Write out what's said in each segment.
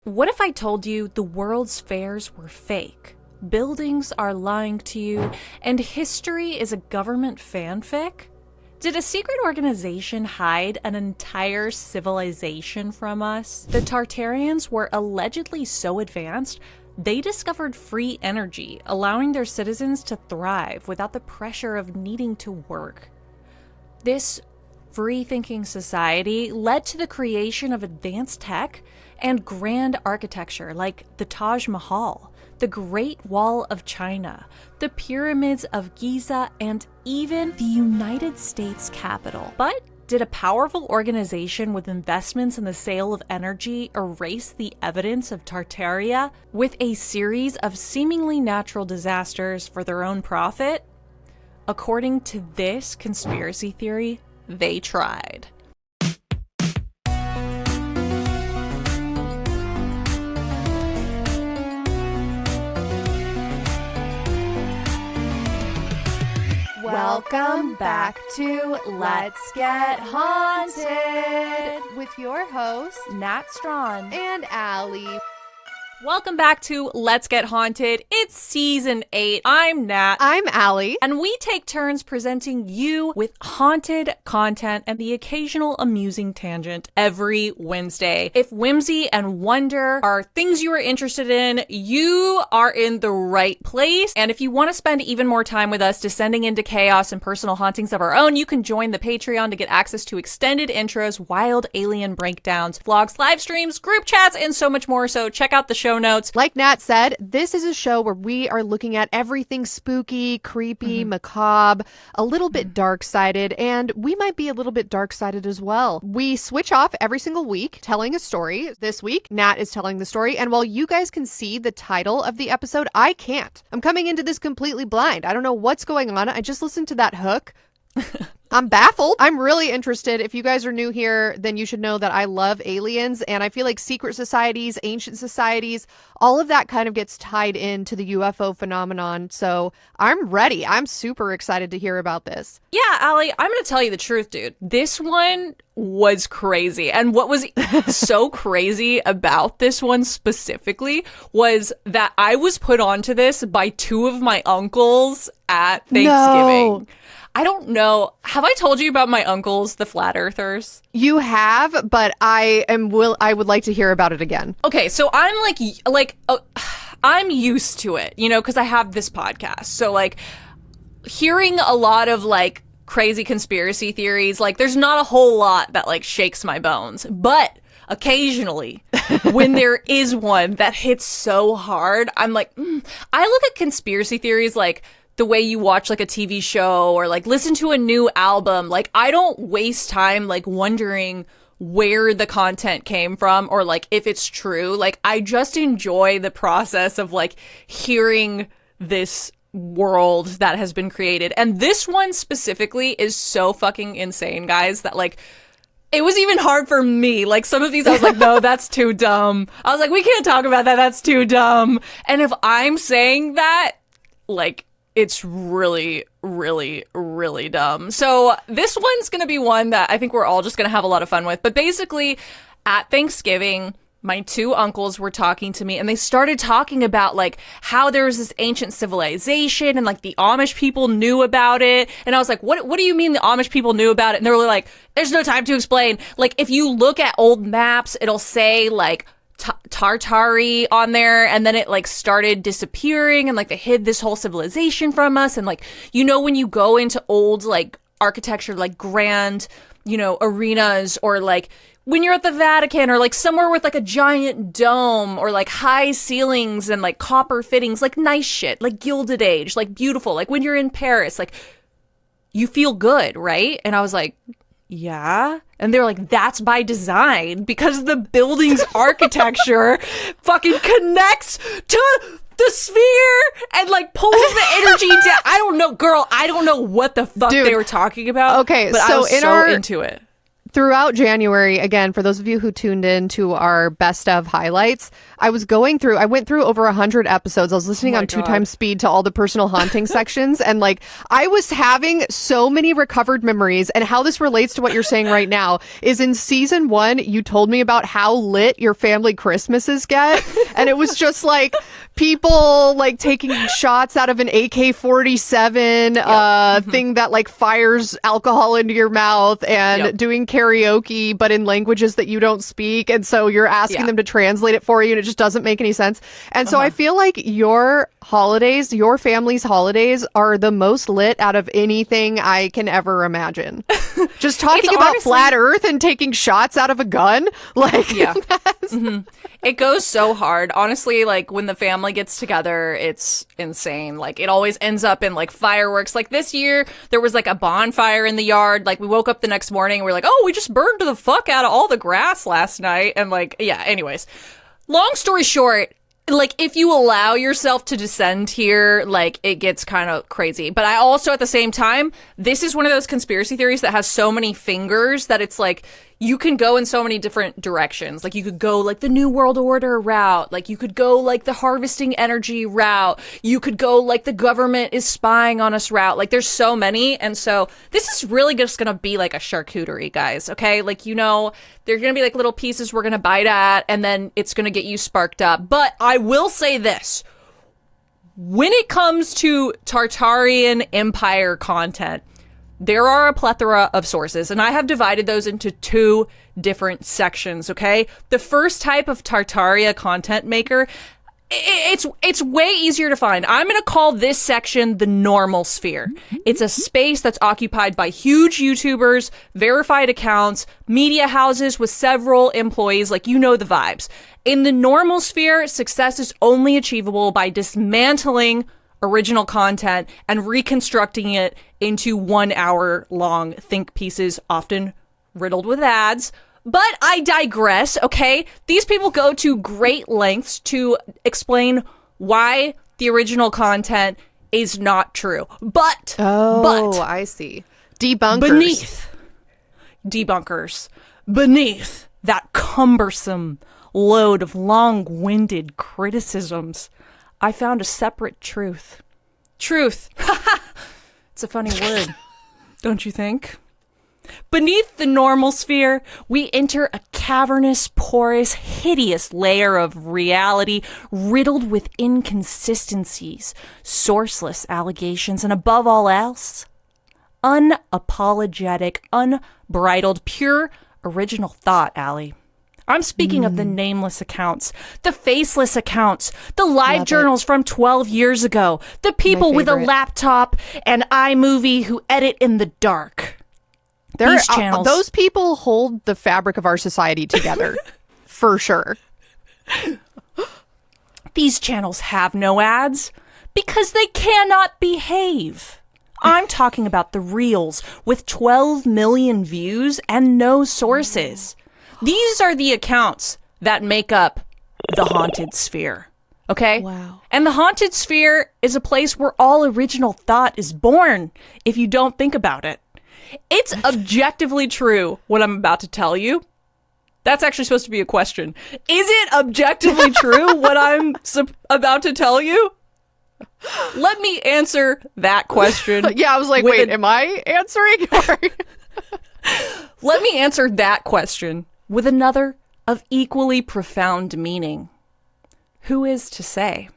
What if I told you the world's fairs were fake? Buildings are lying to you, and history is a government fanfic? Did a secret organization hide an entire civilization from us? The Tartarians were allegedly so advanced, they discovered free energy, allowing their citizens to thrive without the pressure of needing to work. This free-thinking society led to the creation of advanced tech and grand architecture like the Taj Majal, the Great Wall of China, the Pyramids of Giza, and even the United States Capitol. But did a powerful organization with investments in the sale of energy erase the evidence of Tartaria with a series of seemingly natural disasters for their own profit? According to this conspiracy theory, they tried. Welcome back to Let's Get Haunted with your hosts, Nat Strawn and Allie. Welcome back to Let's Get Haunted. It's season 8. I'm Nat. I'm Allie. And we take turns presenting you with haunted content and the occasional amusing tangent every Wednesday. If whimsy and wonder are things you are interested in, you are in the right place. And if you want to spend even more time with us descending into chaos and personal hauntings of our own, you can join the Patreon to get access to extended intros, wild alien breakdowns, vlogs, live streams, group chats, and so much more. So check out the show notes. Like Nat said, this is a show where we are looking at everything spooky, creepy, macabre, a little bit dark-sided, and we might be a little bit dark-sided as well. We switch off every single week telling a story. This week, Nat is telling the story, and while you guys can see the title of the episode, I can't. I'm coming into this completely blind. I don't know what's going on. I just listened to that hook. I'm baffled. I'm really interested. If you guys are new here, then you should know that I love aliens, and I feel like secret societies, ancient societies, all of that kind of gets tied into the UFO phenomenon. So I'm ready. I'm super excited to hear about this. Yeah, Allie, I'm going to tell you the truth, dude. This one was crazy. And what was so crazy about this one specifically was that I was put onto this by two of my uncles at Thanksgiving. No. I don't know. Have I told you about my uncles, the flat earthers? You have, but I would like to hear about it again. Okay, so I'm I'm used to it, you know, because I have this podcast. So like hearing a lot of like crazy conspiracy theories, like there's not a whole lot that like shakes my bones, but occasionally when there is one that hits so hard, I'm like, I look at conspiracy theories like the way you watch like a TV show or like listen to a new album. Like I don't waste time like wondering where the content came from or like if it's true. Like I just enjoy the process of like hearing this world that has been created. And this one specifically is so fucking insane, guys, that like it was even hard for me. Like some of these I was like, no, that's too dumb. I was like, we can't talk about that. That's too dumb. And if I'm saying that, like, it's really, really, really dumb. So this one's going to be one that I think we're all just going to have a lot of fun with. But basically, at Thanksgiving, my two uncles were talking to me and they started talking about like how there was this ancient civilization and like the Amish people knew about it. And I was like, what do you mean the Amish people knew about it? And they were like, there's no time to explain. Like if you look at old maps, it'll say like Tartary on there, and then it like started disappearing and like they hid this whole civilization from us. And like, you know, when you go into old like architecture, like grand, you know, arenas, or like when you're at the Vatican or like somewhere with like a giant dome or like high ceilings and like copper fittings, like nice shit, like Gilded Age, like beautiful, like when you're in Paris, like you feel good, right? And I was like, yeah. And they're like, that's by design because the building's architecture fucking connects to the sphere and like pulls the energy down. I don't know, girl. I don't know what the fuck they were talking about. Okay, but so I was into it. throughout January, again, for those of you who tuned in to our best of highlights, I went through over 100 episodes. I was listening on 2x speed to all the personal haunting sections. And like, I was having so many recovered memories. And how this relates to what you're saying right now is in season 1, you told me about how lit your family Christmases get. And it was just like people like taking shots out of an AK-47 thing that like fires alcohol into your mouth and doing karaoke, but in languages that you don't speak. And so you're asking them to translate it for you, and it just doesn't make any sense. And so I feel like your holidays, your family's holidays, are the most lit out of anything I can ever imagine. Just talking about flat Earth and taking shots out of a gun. Like, It goes so hard. Honestly, like when the family gets together, it's insane. Like it always ends up in like fireworks. Like this year, there was like a bonfire in the yard. Like we woke up the next morning and we're like, oh, we just burned the fuck out of all the grass last night. And like, yeah, anyways. Long story short, like if you allow yourself to descend here, like it gets kind of crazy. But I also at the same time, this is one of those conspiracy theories that has so many fingers that it's like you can go in so many different directions. Like you could go like the New World Order route. Like you could go like the harvesting energy route. You could go like the government is spying on us route. Like there's so many. And so this is really just going to be like a charcuterie, guys. Okay. Like, you know, there's going to be like little pieces we're going to bite at and then it's going to get you sparked up. But I will say this. When it comes to Tartarian Empire content, there are a plethora of sources, and I have divided those into 2 different sections, okay? The first type of Tartaria content maker, it's way easier to find. I'm going to call this section the normal sphere. It's a space that's occupied by huge YouTubers, verified accounts, media houses with several employees, like you know the vibes. In the normal sphere, success is only achievable by dismantling original content and reconstructing it into 1 hour long think pieces, often riddled with ads. But I digress, okay? These people go to great lengths to explain why the original content is not true. But I see. Debunkers. Beneath that cumbersome load of long-winded criticisms, I found a separate truth. Truth. It's a funny word, don't you think? Beneath the normal sphere, we enter a cavernous, porous, hideous layer of reality riddled with inconsistencies, sourceless allegations, and above all else, unapologetic, unbridled, pure, original thought, Allie. I'm speaking of the nameless accounts, the faceless accounts, the live journals from 12 years ago, the people with a laptop and iMovie who edit in the dark. These channels, those people hold the fabric of our society together, for sure. These channels have no ads because they cannot behave. I'm talking about the reels with 12 million views and no sources. These are the accounts that make up the Haunted Sphere, okay? Wow. And the Haunted Sphere is a place where all original thought is born, if you don't think about it. It's objectively true what I'm about to tell you. That's actually supposed to be a question. Is it objectively true what I'm about to tell you? Let me answer that question. Yeah, I was like, wait, am I answering? Let me answer that question with another of equally profound meaning. Who is to say?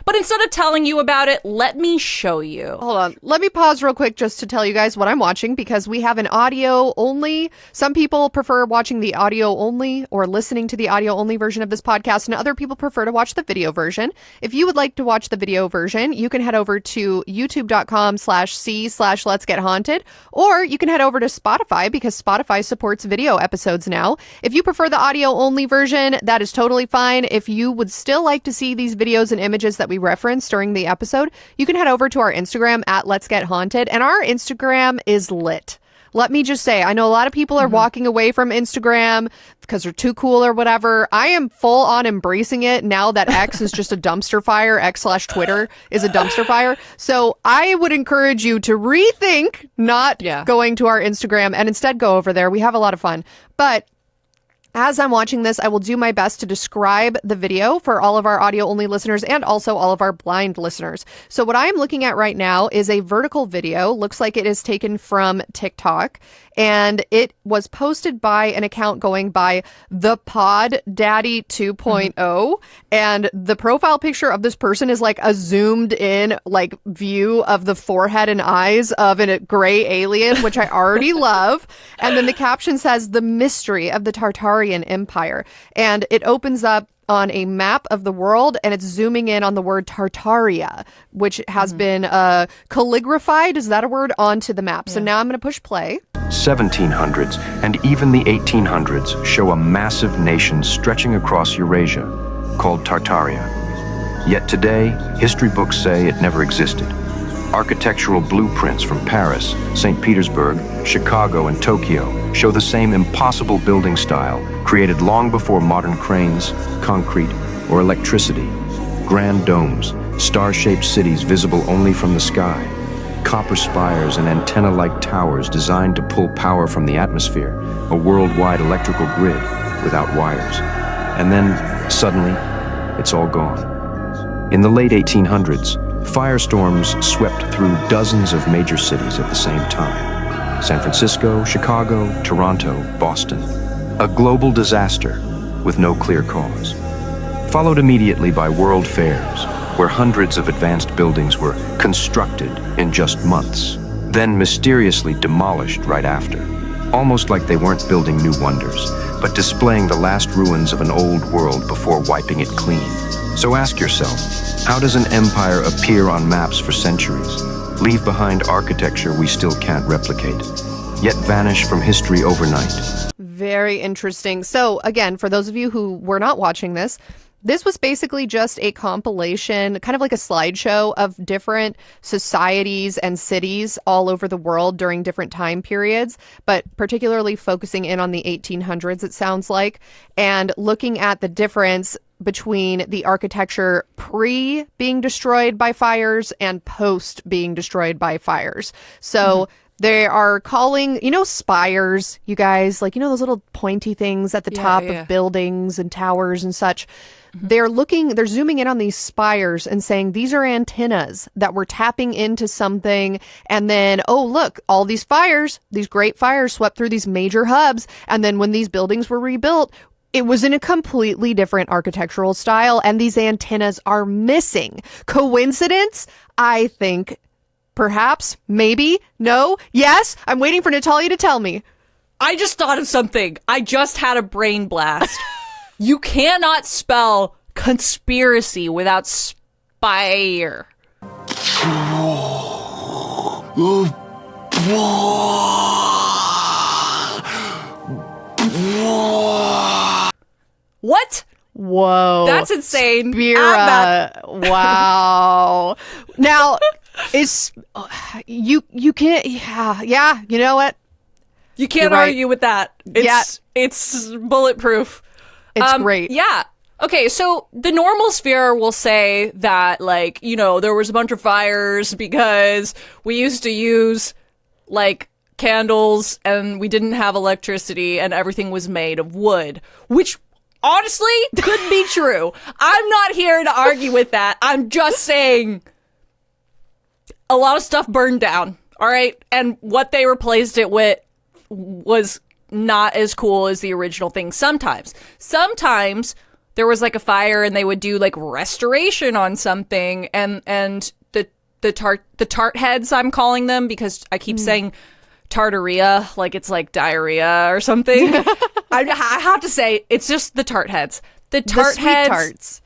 But instead of telling you about it, let me show you. Hold on. Let me pause real quick just to tell you guys what I'm watching, because we have an audio only. Some people prefer watching the audio only or listening to the audio only version of this podcast, and other people prefer to watch the video version. If you would like to watch the video version, you can head over to youtube.com/c/Let's Get Haunted, or you can head over to Spotify, because Spotify supports video episodes now. If you prefer the audio only version, that is totally fine. If you would still like to see these videos and images that we referenced during the episode, you can head over to our Instagram at Let's Get Haunted, and our Instagram is lit. Let me just say, I know a lot of people are walking away from Instagram because they're too cool or whatever. I am full on embracing it now that X is just a dumpster fire. X/Twitter is a dumpster fire. So I would encourage you to rethink not going to our Instagram and instead go over there. We have a lot of fun. But as I'm watching this, I will do my best to describe the video for all of our audio-only listeners and also all of our blind listeners. So what I'm looking at right now is a vertical video. Looks like it is taken from TikTok, and it was posted by an account going by the Pod Daddy 2.0, and the profile picture of this person is like a zoomed in like view of the forehead and eyes of a gray alien, which I already love. And then the caption says, "The mystery of the Tartarian Empire." And it opens up on a map of the world, and it's zooming in on the word Tartaria, which has been calligraphied, is that a word, onto the map. So now I'm going to push play. 1700s and even the 1800s show a massive nation stretching across Eurasia, called Tartaria. Yet today, history books say it never existed. Architectural blueprints from Paris, St. Petersburg, Chicago, and Tokyo show the same impossible building style created long before modern cranes, concrete, or electricity. Grand domes, star-shaped cities visible only from the sky, copper spires and antenna-like towers designed to pull power from the atmosphere, a worldwide electrical grid without wires. And then, suddenly, it's all gone. In the late 1800s, firestorms swept through dozens of major cities at the same time. San Francisco, Chicago, Toronto, Boston. A global disaster with no clear cause. Followed immediately by world fairs, where hundreds of advanced buildings were constructed in just months, then mysteriously demolished right after. Almost like they weren't building new wonders, but displaying the last ruins of an old world before wiping it clean. So ask yourself, how does an empire appear on maps for centuries, leave behind architecture we still can't replicate, yet vanish from history overnight? Very interesting. So again, for those of you who were not watching this, this was basically just a compilation, kind of like a slideshow of different societies and cities all over the world during different time periods, but particularly focusing in on the 1800s, it sounds like, and looking at the difference between the architecture pre being destroyed by fires and post being destroyed by fires. So they are calling, spires, you guys, like, those little pointy things at the top of buildings and towers and such. They're zooming in on these spires and saying these are antennas that were tapping into something. And then, oh, look, all these fires, these great fires swept through these major hubs. And then when these buildings were rebuilt, it was in a completely different architectural style. And these antennas are missing. Coincidence? I think perhaps, maybe, no, yes. I'm waiting for Natalia to tell me. I just thought of something. I just had a brain blast. You cannot spell conspiracy without spire. What? Whoa. That's insane. Spira. Wow. Now, you can't, you know what? You can't argue with that. It's bulletproof. It's great. Yeah. Okay, so the normal sphere will say that, there was a bunch of fires because we used to use, candles and we didn't have electricity and everything was made of wood, which honestly could be true. I'm not here to argue with that. I'm just saying a lot of stuff burned down, all right? And what they replaced it with was not as cool as the original thing. Sometimes there was a fire and they would do restoration on something, and the tart heads, I'm calling them because I keep saying Tartaria like it's diarrhea or something. I have to say it's just the tart heads. The tart heads. Tarts.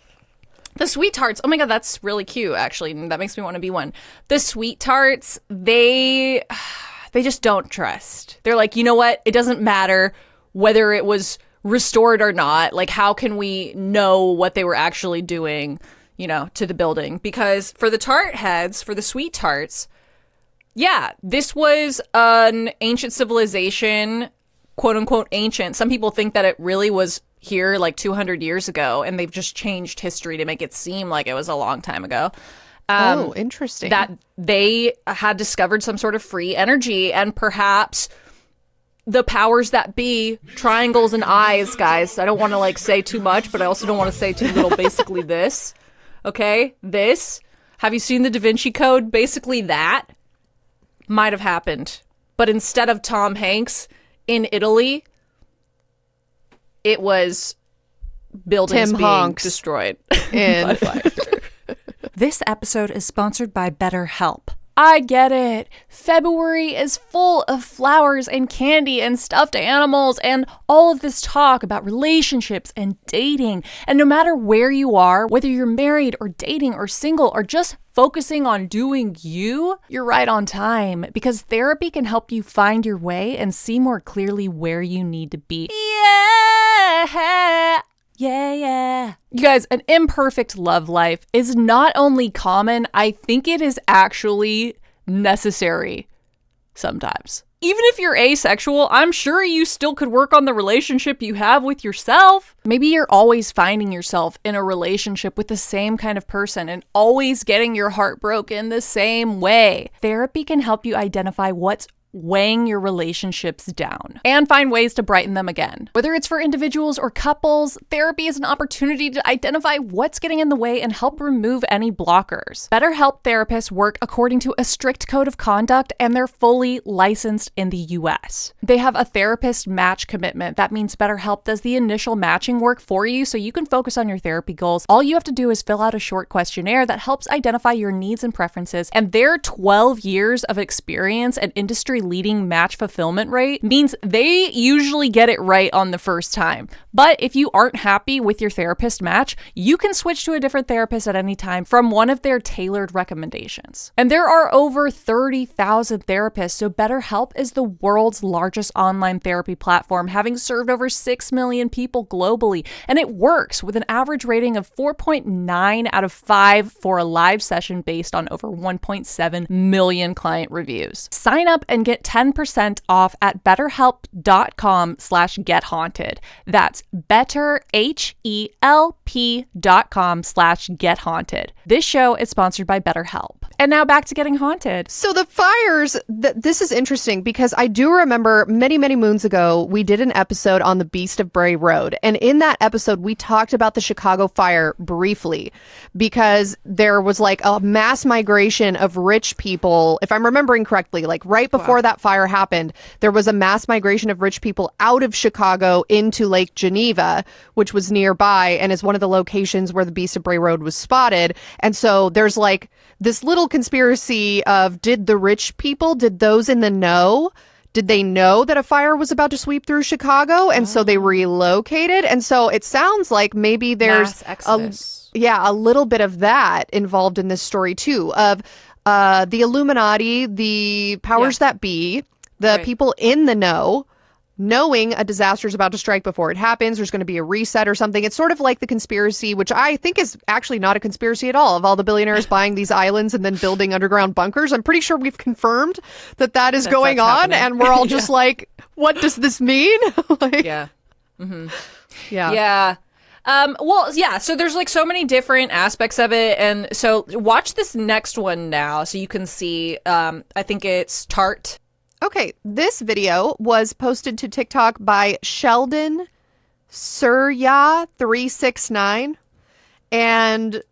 The sweet tarts. Oh my god, that's really cute actually. That makes me want to be one. The sweet tarts, they just don't trust. They're like, you know what? It doesn't matter whether it was restored or not. How can we know what they were actually doing, to the building? Because for the tart heads, for the sweet tarts, yeah, this was an ancient civilization quote unquote ancient. Some people think that it really was here like 200 years ago, and they've just changed history to make it seem like it was a long time ago. Oh, interesting. That they had discovered some sort of free energy, and perhaps the powers that be, triangles and eyes, guys. I don't want to like say too much, but I also don't want to say too little. Basically this, okay? This. Have you seen the Da Vinci Code? Basically that might have happened. But instead of Tom Hanks in Italy, it was buildings Tim being Hanks destroyed in by fire. This episode is sponsored by BetterHelp. I get it. February is full of flowers and candy and stuffed animals and all of this talk about relationships and dating. And no matter where you are, whether you're married or dating or single or just focusing on doing you, you're right on time, because therapy can help you find your way and see more clearly where you need to be. Yeah. Yeah. You guys, an imperfect love life is not only common, I think it is actually necessary sometimes. Even if you're asexual, I'm sure you still could work on the relationship you have with yourself. Maybe you're always finding yourself in a relationship with the same kind of person and always getting your heart broken the same way. Therapy can help you identify what's weighing your relationships down and find ways to brighten them again. Whether it's for individuals or couples, therapy is an opportunity to identify what's getting in the way and help remove any blockers. BetterHelp therapists work according to a strict code of conduct, and they're fully licensed in the US. They have a therapist match commitment. That means BetterHelp does the initial matching work for you so you can focus on your therapy goals. All you have to do is fill out a short questionnaire that helps identify your needs and preferences, and their 12 years of experience and industry leading match fulfillment rate means they usually get it right on the first time. But if you aren't happy with your therapist match, you can switch to a different therapist at any time from one of their tailored recommendations. And there are over 30,000 therapists, so BetterHelp is the world's largest online therapy platform, having served over 6 million people globally. And it works with an average rating of 4.9 out of 5 for a live session based on over 1.7 million client reviews. Sign up and get 10% off at betterhelp.com/gethaunted. That's betterhelp.com/gethaunted. This show is sponsored by BetterHelp. And now back to getting haunted. So the fires, this is interesting because I do remember many, many moons ago, we did an episode on the Beast of Bray Road. And in that episode, we talked about the Chicago fire briefly because there was like a mass migration of rich people. If I'm remembering correctly, like right before that fire happened, there was a mass migration of rich people out of Chicago into Lake Geneva, which was nearby and is one of the locations where the Beast of Bray Road was spotted. And so there's like this little conspiracy of, did the rich people, did those in the know, did they know that a fire was about to sweep through Chicago? And so they relocated. And so it sounds like maybe there's a little bit of that involved in this story too, of the Illuminati, the powers that be, the people in the know, knowing a disaster is about to strike before it happens. There's going to be a reset or something. It's sort of like the conspiracy, which I think is actually not a conspiracy at all, of all the billionaires buying these islands and then building underground bunkers. I'm pretty sure we've confirmed that is going on. Happening. And we're all just like, what does this mean? Yeah. So there's like so many different aspects of it. And so watch this next one now so you can see, I think it's Tart. Okay, this video was posted to TikTok by Sheldon Surya 369, and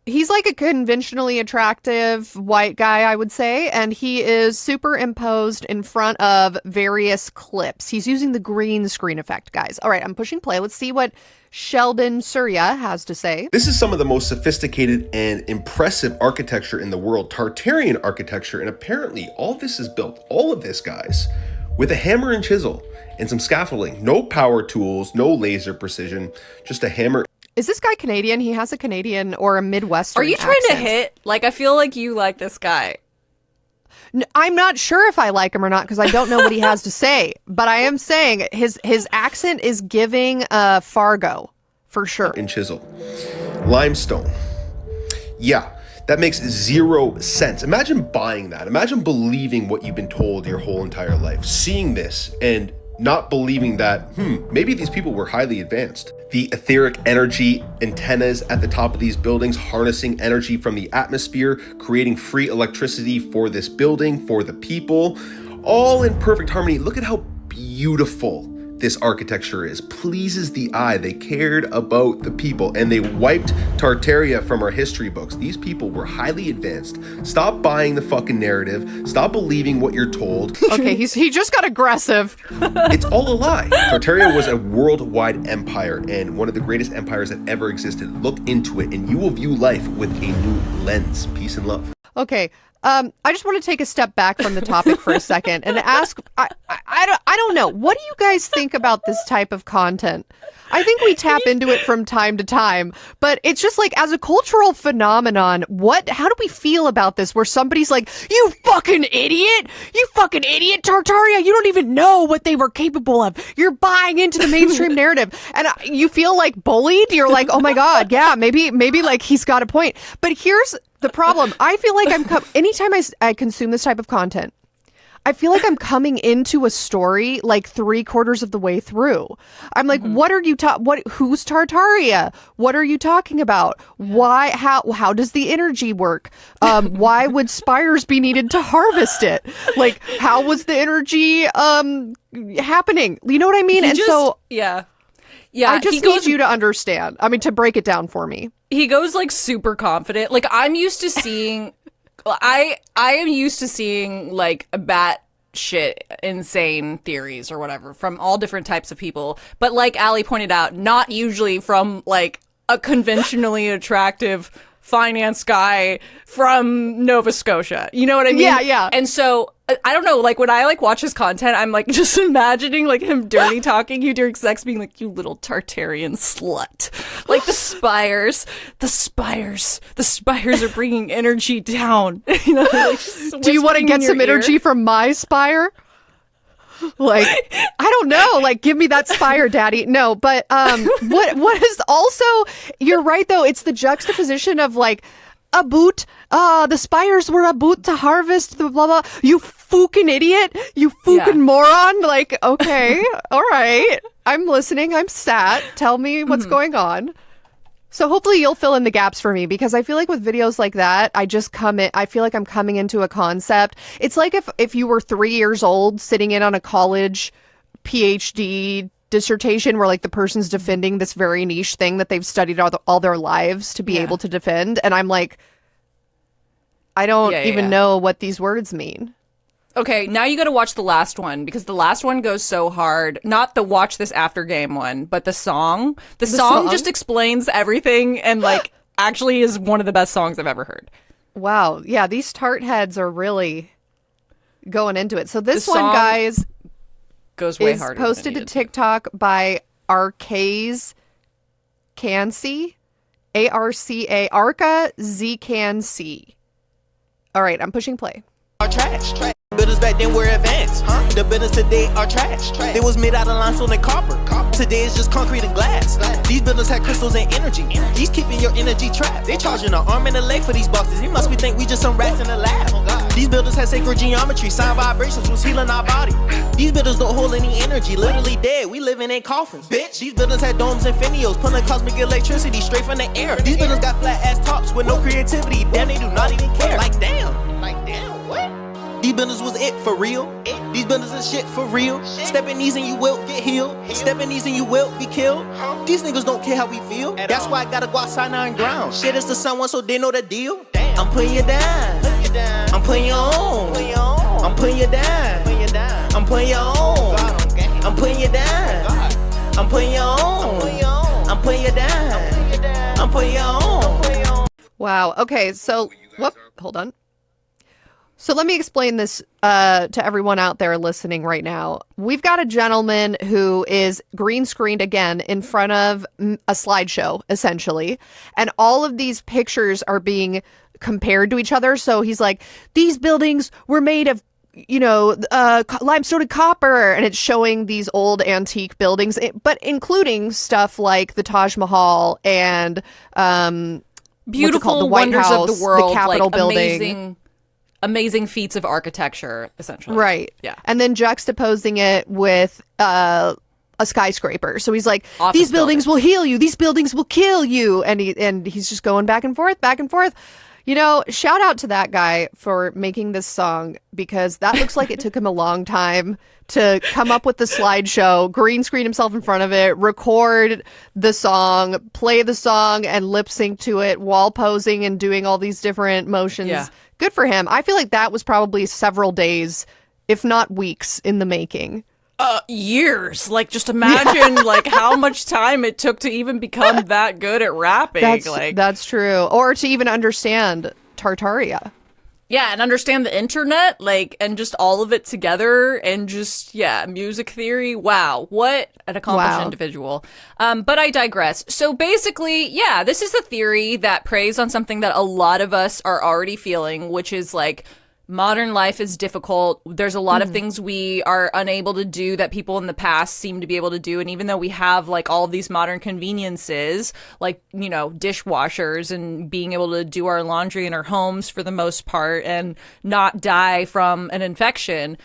he's like a conventionally attractive white guy, I would say, and he is superimposed in front of various clips. He's using the green screen effect, guys. All right, I'm pushing play. Let's see what Sheldon Surya has to say. This is some of the most sophisticated and impressive architecture in the world, Tartarian architecture, and apparently all this is built, all of this, guys, with a hammer and chisel and some scaffolding. No power tools, no laser precision, just a hammer. Is this guy Canadian? He has a Canadian or a Midwestern Are you trying accent. to hit? Like, I feel like you like this guy. I'm not sure if I like him or not because I don't know what he has to say. But I am saying his accent is giving Fargo, for sure. And chisel. Limestone. Yeah, that makes zero sense. Imagine buying that. Imagine believing what you've been told your whole entire life. Seeing this and not believing that, maybe these people were highly advanced. The etheric energy antennas at the top of these buildings, harnessing energy from the atmosphere, creating free electricity for this building, for the people, all in perfect harmony. Look at how beautiful this architecture is. Pleases the eye. They cared about the people, and they wiped Tartaria from our history books. These people were highly advanced. Stop buying the fucking narrative. Stop believing what you're told. Okay, he just got aggressive. It's all a lie. Tartaria was a worldwide empire and one of the greatest empires that ever existed. Look into it and you will view life with a new lens. Peace and love. Okay. I just want to take a step back from the topic for a second and ask, I don't know. What do you guys think about this type of content? I think we tap into it from time to time, but it's just like, as a cultural phenomenon, how do we feel about this? Where somebody's like, you fucking idiot, Tartaria, you don't even know what they were capable of. You're buying into the mainstream narrative. And you feel like bullied. You're like, oh my God, yeah, maybe like he's got a point. But here's the problem. I feel like anytime I consume this type of content, I feel like I'm coming into a story like 3/4 of the way through. I'm like, what are you who's Tartaria? What are you talking about? Why, how does the energy work? Why would spires be needed to harvest it? Like, how was the energy happening? You know what I mean? Yeah, I just need you to understand. I mean, to break it down for me. He goes like super confident. Like, I'm used to seeing I am used to seeing like bat shit insane theories or whatever from all different types of people. But like Allie pointed out, not usually from like a conventionally attractive finance guy from Nova Scotia. You know what I mean? Yeah. And so I don't know, like when I like watch his content, I'm like just imagining like him dirty talking you during sex, being like, you little Tartarian slut. Like the spires are bringing energy down. You know, like, do you want to get some energy from my spire? Like, I don't know, like, give me that spire, daddy. No, but what is also, you're right though, it's the juxtaposition of like a boot, the spires were a boot to harvest the blah blah. You fucking idiot, you fucking moron. Like, okay, all right, I'm listening, I'm sat, tell me what's going on. So hopefully you'll fill in the gaps for me, because I feel like with videos like that, I feel like I'm coming into a concept. It's like if you were 3 years old sitting in on a college PhD dissertation where like the person's defending this very niche thing that they've studied all their lives to be able to defend. And I'm like, I don't even know what these words mean. Okay, now you got to watch the last one, because the last one goes so hard. Not the watch this after game one, but the song. The song just explains everything and like actually is one of the best songs I've ever heard. Wow. Yeah, these tart heads are really going into it. So this one, guys, goes way is harder. Posted to TikTok by Arca's Cancy, ARCA, Arca Z Can C. All right, I'm pushing play. Are trash. Builders back then were advanced. The buildings today are trash. They was made out of limestone and copper. Today it's just concrete and glass. These buildings had crystals and energy. These keeping your energy trapped. They charging an arm and a leg for these boxes. You must be think we just some rats in the lab. These buildings had sacred geometry. Sound vibrations was healing our body. These buildings don't hold any energy. Literally dead. We living in coffins. Bitch. These buildings had domes and finios, pulling cosmic electricity straight from the air. These buildings got flat ass tops with no creativity. Damn, they do not even care. Like damn, what? These buildings was it for real. These buildings is shit for real. Step in these and you will get healed. Step in these and you will be killed. These niggas don't care how we feel. That's why I gotta go outside now and ground. Shit is to someone so they know the deal. I'm putting you down. I'm putting you on. I'm putting you down. I'm putting you on. I'm putting you down. I'm putting you on. I'm putting you down. I'm putting you on. Wow. Okay, so hold on. So let me explain this to everyone out there listening right now. We've got a gentleman who is green screened again in front of a slideshow, essentially. And all of these pictures are being compared to each other. So he's like, these buildings were made of, limestone and copper. And it's showing these old antique buildings, but including stuff like the Taj Mahal and beautiful the Whitehouse, wonders of the world, the Capitol like building. amazing feats of architecture, essentially. Right. Yeah. And then juxtaposing it with a skyscraper. So he's like, Office these buildings will heal you. These buildings will kill you. And he's just going back and forth, back and forth. You know, shout out to that guy for making this song, because that looks like it took him a long time to come up with the slideshow, green screen himself in front of it, record the song, play the song, and lip sync to it while posing and doing all these different motions. Yeah. Good for him. I feel like that was probably several days, if not weeks, in the making. Years. Like, just imagine like how much time it took to even become that good at rapping. That's true. Or to even understand Tartaria. Yeah, and understand the internet, like, and just all of it together, and just, yeah, music theory. Wow, what an accomplished individual. But I digress. So basically, yeah, this is a theory that preys on something that a lot of us are already feeling, which is like, modern life is difficult. There's a lot of things we are unable to do that people in the past seem to be able to do. And even though we have like all of these modern conveniences, like, you know, dishwashers and being able to do our laundry in our homes for the most part and not die from an infection,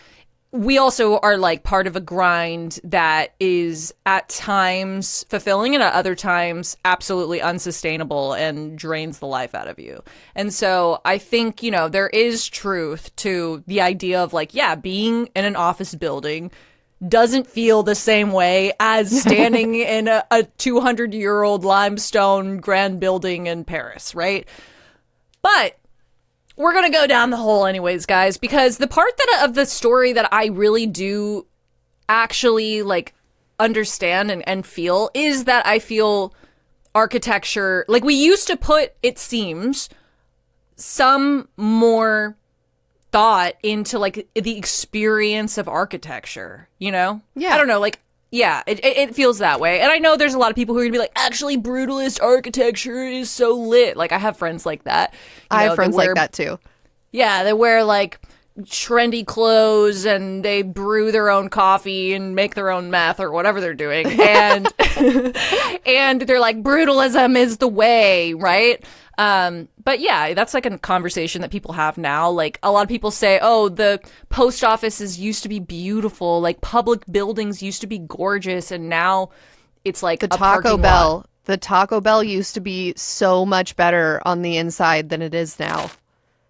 we also are like part of a grind that is at times fulfilling and at other times absolutely unsustainable and drains the life out of you. And so I think, you know, there is truth to the idea of like, yeah, being in an office building doesn't feel the same way as standing in a 200-year-old limestone grand building in Paris, right? But we're going to go down the hole anyways, guys, because the part of the story that I really do actually like understand and feel is that I feel architecture, like we used to put, it seems, some more thought into like the experience of architecture, you know? Yeah. I don't know, like, yeah, it feels that way. And I know there's a lot of people who are going to be like, actually, brutalist architecture is so lit. Like, I have friends like that. I have friends like that, too. Yeah, they wear, like, trendy clothes and they brew their own coffee and make their own meth or whatever they're doing. And and they're like, brutalism is the way, right? But yeah, that's like a conversation that people have now. Like a lot of people say, oh, the post offices used to be beautiful. Like public buildings used to be gorgeous. And now it's like the Taco Bell. The Taco Bell used to be so much better on the inside than it is now.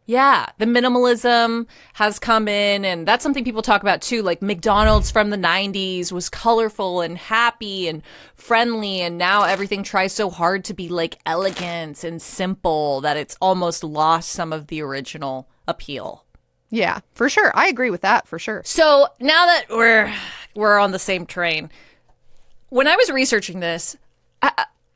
Yeah, the minimalism has come in, and that's something people talk about too. Like McDonald's from the 90s was colorful and happy and friendly, and now everything tries so hard to be like elegant and simple that it's almost lost some of the original appeal. Yeah, for sure. I agree with that, for sure. So now that we're on the same train, when I was researching this,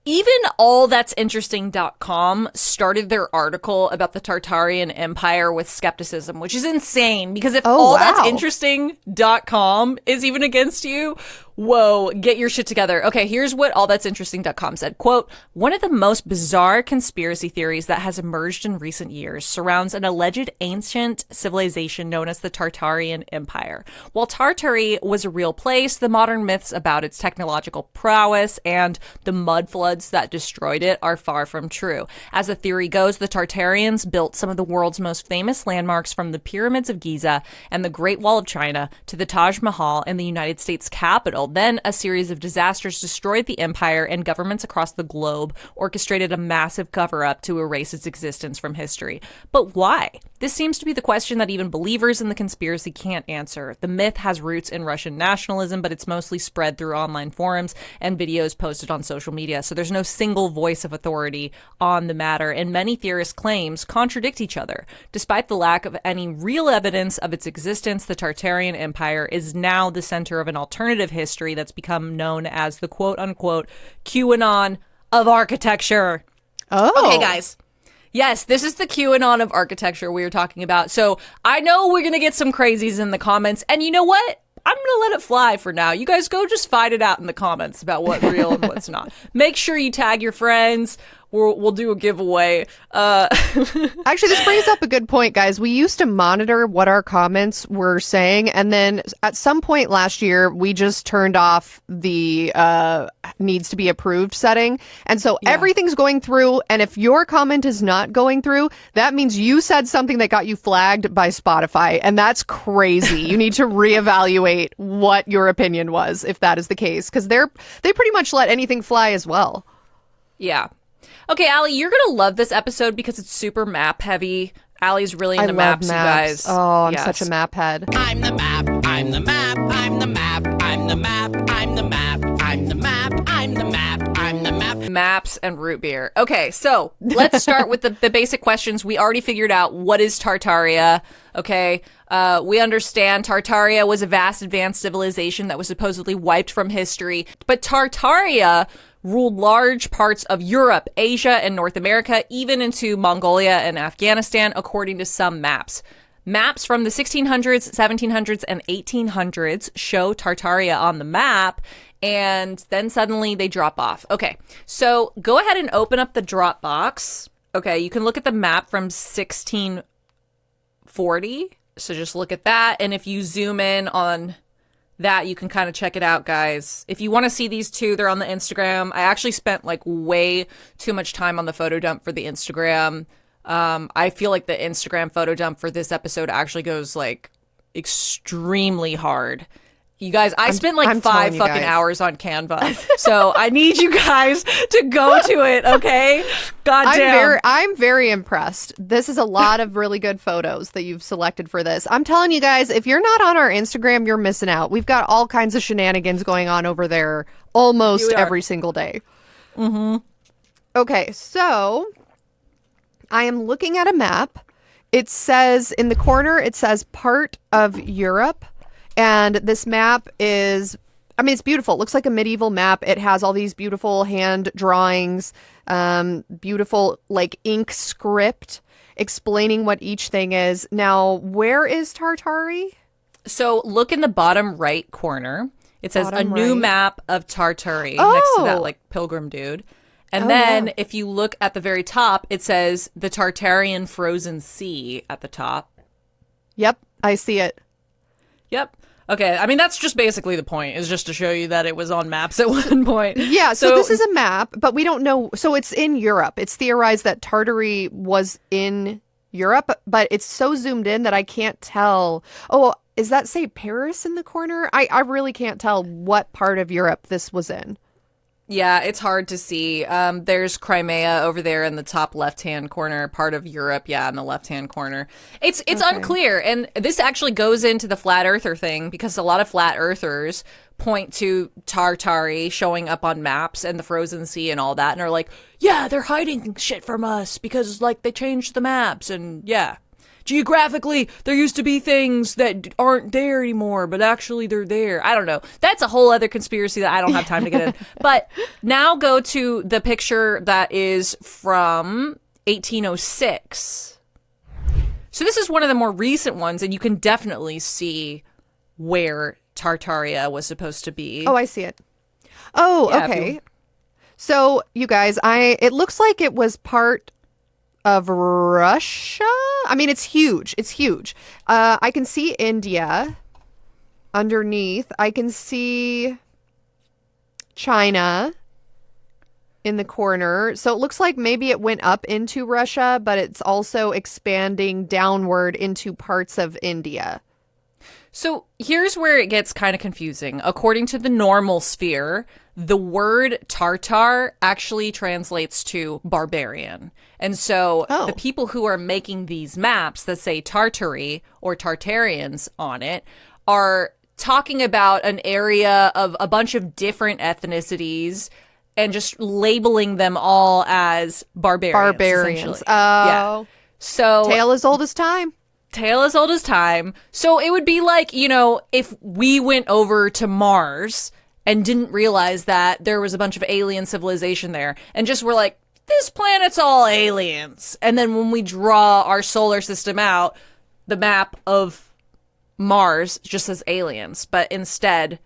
even allthat'sinteresting.com started their article about the Tartarian Empire with skepticism, which is insane because if allthat'sinteresting.com is even against you, whoa, get your shit together. Okay, here's what allthat'sinteresting.com said. Quote, one of the most bizarre conspiracy theories that has emerged in recent years surrounds an alleged ancient civilization known as the Tartarian Empire. While Tartary was a real place, the modern myths about its technological prowess and the mud floods that destroyed it are far from true. As the theory goes, the Tartarians built some of the world's most famous landmarks, from the Pyramids of Giza and the Great Wall of China to the Taj Mahal in the United States Capitol. Then a series of disasters destroyed the empire, and governments across the globe orchestrated a massive cover-up to erase its existence from history. But why? This seems to be the question that even believers in the conspiracy can't answer. The myth has roots in Russian nationalism, but it's mostly spread through online forums and videos posted on social media, so there's no single voice of authority on the matter, and many theorists' claims contradict each other. Despite the lack of any real evidence of its existence, the Tartarian Empire is now the center of an alternative history that's become known as the quote-unquote QAnon of architecture. Oh. Okay, guys. Yes, this is the QAnon of architecture we were talking about. So I know we're going to get some crazies in the comments. And you know what? I'm going to let it fly for now. You guys go just fight it out in the comments about what's real and what's not. Make sure you tag your friends. we'll do a giveaway. Actually, this brings up a good point, guys. We used to monitor what our comments were saying, and then at some point last year, we just turned off the needs to be approved setting. And so everything's going through, and if your comment is not going through, that means you said something that got you flagged by Spotify, and that's crazy. You need to reevaluate what your opinion was, if that is the case, because they pretty much let anything fly as well. Yeah. Okay, Allie, you're going to love this episode because it's super map heavy. Allie's really into maps, you guys. Oh, I'm such a map head. I'm the map, I'm the map, I'm the map, I'm the map, I'm the map, I'm the map, I'm the map, I'm the map. Maps and root beer. Okay, so let's start with the basic questions. We already figured out what is Tartaria. Okay, we understand Tartaria was a vast advanced civilization that was supposedly wiped from history, but Tartaria ruled large parts of Europe, Asia, and North America, even into Mongolia and Afghanistan, according to some maps. Maps from the 1600s, 1700s, and 1800s show Tartaria on the map, and then suddenly they drop off. Okay, so go ahead and open up the Dropbox. Okay, you can look at the map from 1640. So just look at that, and if you zoom in on that, you can kind of check it out, guys. If you want to see these two, they're on the Instagram. I actually spent like way too much time on the photo dump for the Instagram. I feel like the Instagram photo dump for this episode actually goes like extremely hard. You guys, I spent like 5 fucking hours on Canva. So I need you guys to go to it, okay? Goddamn. I'm very impressed. This is a lot of really good photos that you've selected for this. I'm telling you guys, if you're not on our Instagram, you're missing out. We've got all kinds of shenanigans going on over there almost every single day. Mm-hmm. Okay, so I am looking at a map. It says in the corner, it says part of Europe. And this map is, I mean, it's beautiful. It looks like a medieval map. It has all these beautiful hand drawings, beautiful like ink script explaining what each thing is. Now, where is Tartary? So look in the bottom right corner. It says a new map of Tartary next to that like pilgrim dude. And then if you look at the very top, it says the Tartarian frozen sea at the top. Yep, I see it. Yep. Okay, I mean, that's just basically the point, is just to show you that it was on maps at one point. Yeah, so this is a map, but we don't know. So it's in Europe. It's theorized that Tartary was in Europe, but it's so zoomed in that I can't tell. Oh, is that, say, Paris in the corner? I really can't tell what part of Europe this was in. Yeah, it's hard to see. There's Crimea over there in the top left-hand corner, part of Europe, in the left-hand corner. It's unclear, and this actually goes into the flat earther thing, because a lot of flat earthers point to Tartary showing up on maps and the frozen sea and all that, and are like, yeah, they're hiding shit from us because, like, they changed the maps, and yeah. Geographically, there used to be things that aren't there anymore, but actually they're there. I don't know. That's a whole other conspiracy that I don't have time to get in. But now go to the picture that is from 1806. So this is one of the more recent ones, and you can definitely see where Tartaria was supposed to be. Oh, I see it. Oh, yeah, okay. So, you guys, it looks like it was part of Russia. I mean, it's huge. It's huge. I can see India underneath. I can see China in the corner. So it looks like maybe it went up into Russia, but it's also expanding downward into parts of India. So here's where it gets kind of confusing. According to the normal sphere, the word Tartar actually translates to barbarian. And so the people who are making these maps that say Tartary or Tartarians on it are talking about an area of a bunch of different ethnicities and just labeling them all as barbarians. Oh. Yeah. So tale as old as time. Tale as old as time. So it would be like, you know, if we went over to Mars and didn't realize that there was a bunch of alien civilization there and just were like, this planet's all aliens. And then when we draw our solar system out, the map of Mars just says aliens. But instead,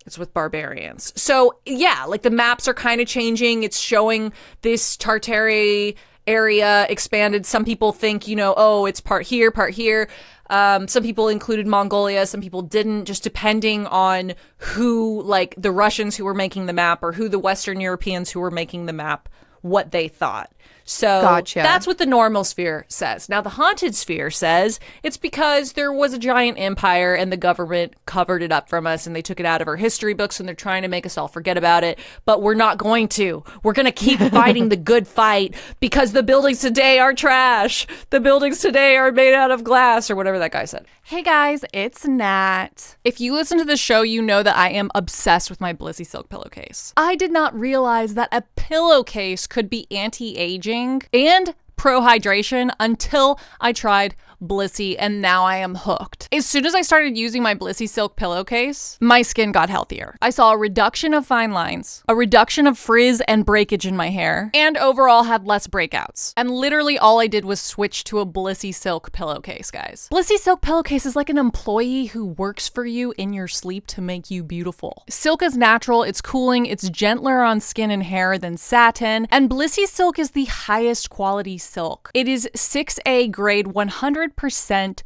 It's with barbarians. So yeah, like the maps are kind of changing. It's showing this Tartary area expanded. Some people think, oh, it's part here, part here. Some people included Mongolia, some people didn't, just depending on who, like the Russians who were making the map or who the Western Europeans who were making the map, what they thought. So Gotcha. That's what the normal sphere says. Now, the haunted sphere says it's because there was a giant empire and the government covered it up from us and they took it out of our history books and they're trying to make us all forget about it. But we're not going to. We're going to keep fighting the good fight because the buildings today are trash. The buildings today are made out of glass or whatever that guy said. Hey guys, it's Nat. If you listen to the show, you know that I am obsessed with my BLISSY silk pillowcase. I did not realize that a pillowcase could be anti-aging and pro-hydration until I tried BLISSY, and now I am hooked. As soon as I started using my BLISSY silk pillowcase, my skin got healthier. I saw a reduction of fine lines, a reduction of frizz and breakage in my hair, and overall had less breakouts. And literally all I did was switch to a BLISSY silk pillowcase, guys. BLISSY silk pillowcase is like an employee who works for you in your sleep to make you beautiful. Silk is natural, it's cooling, it's gentler on skin and hair than satin, and BLISSY silk is the highest quality silk. It is 6A grade 100%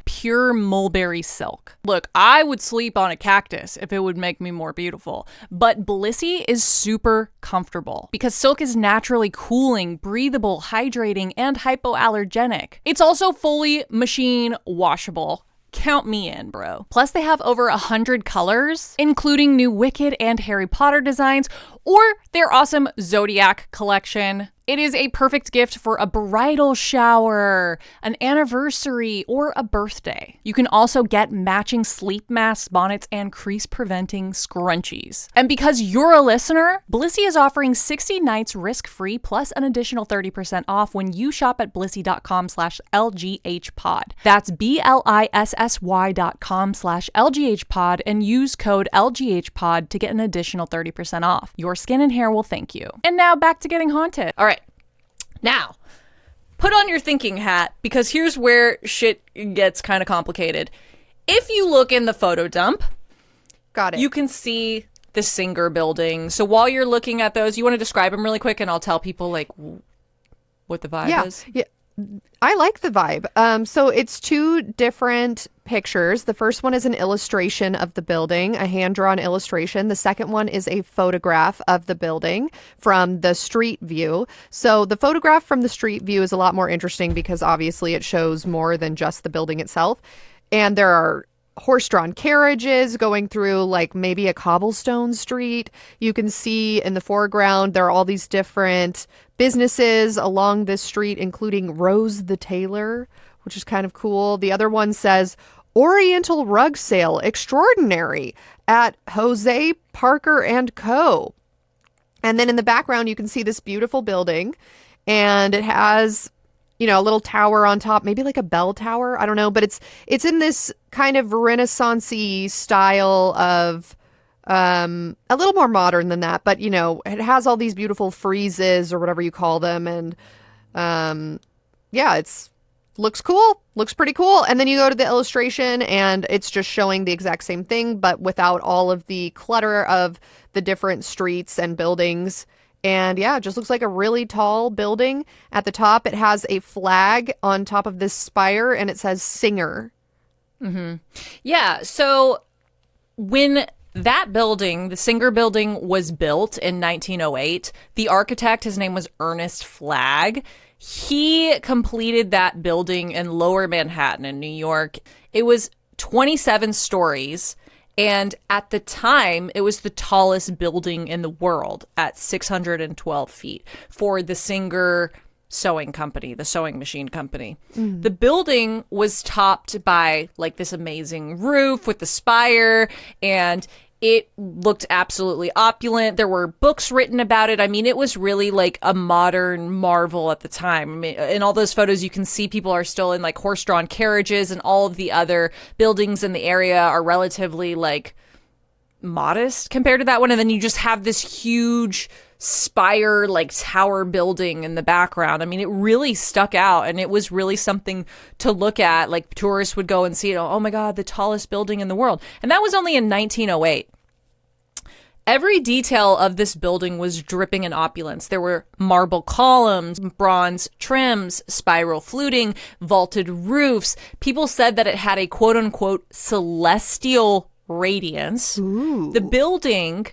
pure mulberry silk. Look, I would sleep on a cactus if it would make me more beautiful, but BLISSY is super comfortable because silk is naturally cooling, breathable, hydrating, and hypoallergenic. It's also fully machine washable. Count me in, bro. Plus, they have over 100 colors, including new Wicked and Harry Potter designs, or their awesome Zodiac collection. It is a perfect gift for a bridal shower, an anniversary, or a birthday. You can also get matching sleep masks, bonnets, and crease-preventing scrunchies. And because you're a listener, BLISSY is offering 60 nights risk-free plus an additional 30% off when you shop at blissy.com/LGHpod. That's BLISSY.com/LGHpod and use code LGHpod to get an additional 30% off. Your skin and hair will thank you. And now back to getting haunted. All right. Now, put on your thinking hat because here's where shit gets kind of complicated. If you look in the photo dump, Got it. you can see the Singer building. So while you're looking at those, you want to describe them really quick and I'll tell people like what the vibe is? Yeah. I like the vibe. So it's two different pictures. The first one is an illustration of the building, a hand-drawn illustration. The second one is a photograph of the building from the street view. So the photograph from the street view is a lot more interesting because obviously it shows more than just the building itself. And there are horse-drawn carriages going through like maybe a cobblestone street. You can see in the foreground there are all these different businesses along this street, including Rose the Tailor, which is kind of cool. The other one says Oriental Rug Sale Extraordinary at Jose Parker and Co. And then in the background you can see this beautiful building and it has, you know, a little tower on top, maybe like a bell tower. I don't know, but it's in this kind of Renaissance-y style of a little more modern than that. But, you know, it has all these beautiful friezes or whatever you call them. And yeah, looks cool. Looks pretty cool. And then you go to the illustration and it's just showing the exact same thing, but without all of the clutter of the different streets and buildings. And yeah, it just looks like a really tall building. At the top, it has a flag on top of this spire and it says Singer. Mm-hmm. Yeah, so when that building, the Singer building, was built in 1908, the architect, his name was Ernest Flagg. He completed that building in Lower Manhattan in New York. It was 27 stories. And at the time, it was the tallest building in the world at 612 feet for the Singer sewing company, the sewing machine company. Mm. The building was topped by like this amazing roof with the spire, and it looked absolutely opulent. There were books written about it. I mean, it was really like a modern marvel at the time. I mean, in all those photos, you can see people are still in like horse-drawn carriages, and all of the other buildings in the area are relatively like modest compared to that one. And then you just have this huge spire, like tower building in the background. I mean, it really stuck out, and it was really something to look at. Like tourists would go and see it. Oh my God, the tallest building in the world. And that was only in 1908. Every detail of this building was dripping in opulence. There were marble columns, bronze trims, spiral fluting, vaulted roofs. People said that it had a quote-unquote celestial radiance. Ooh. The building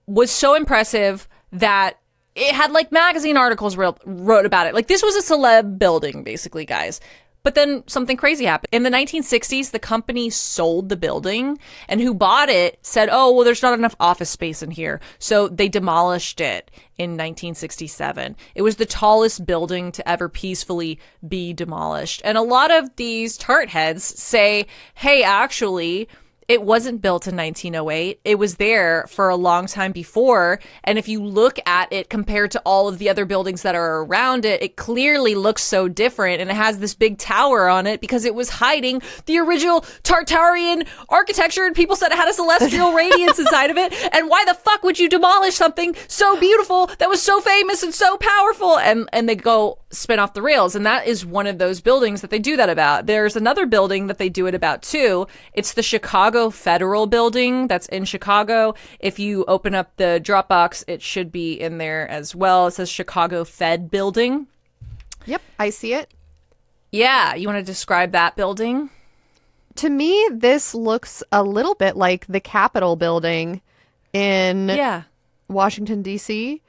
was so impressive that it had like magazine articles wrote about it. Like this was a celeb building, basically, guys. But then something crazy happened. In the 1960s, the company sold the building, and who bought it said, oh, well, there's not enough office space in here. So they demolished it in 1967. It was the tallest building to ever peacefully be demolished. And a lot of these tart heads say, hey, actually, it wasn't built in 1908. It was there for a long time before. And if you look at it compared to all of the other buildings that are around it, it clearly looks so different. And it has this big tower on it because it was hiding the original Tartarian architecture. And people said it had a celestial radiance inside of it. And why the fuck would you demolish something so beautiful that was so famous and so powerful? And they go spin off the rails. And that is one of those buildings that they do that about. There's another building that they do it about too. It's the Chicago Federal Building that's in Chicago. If you open up the Dropbox, it should be in there as well. It says Chicago Fed Building. Yep, I see it. Yeah, you want to describe that building? To me, this looks a little bit like the Capitol building in Washington, D.C.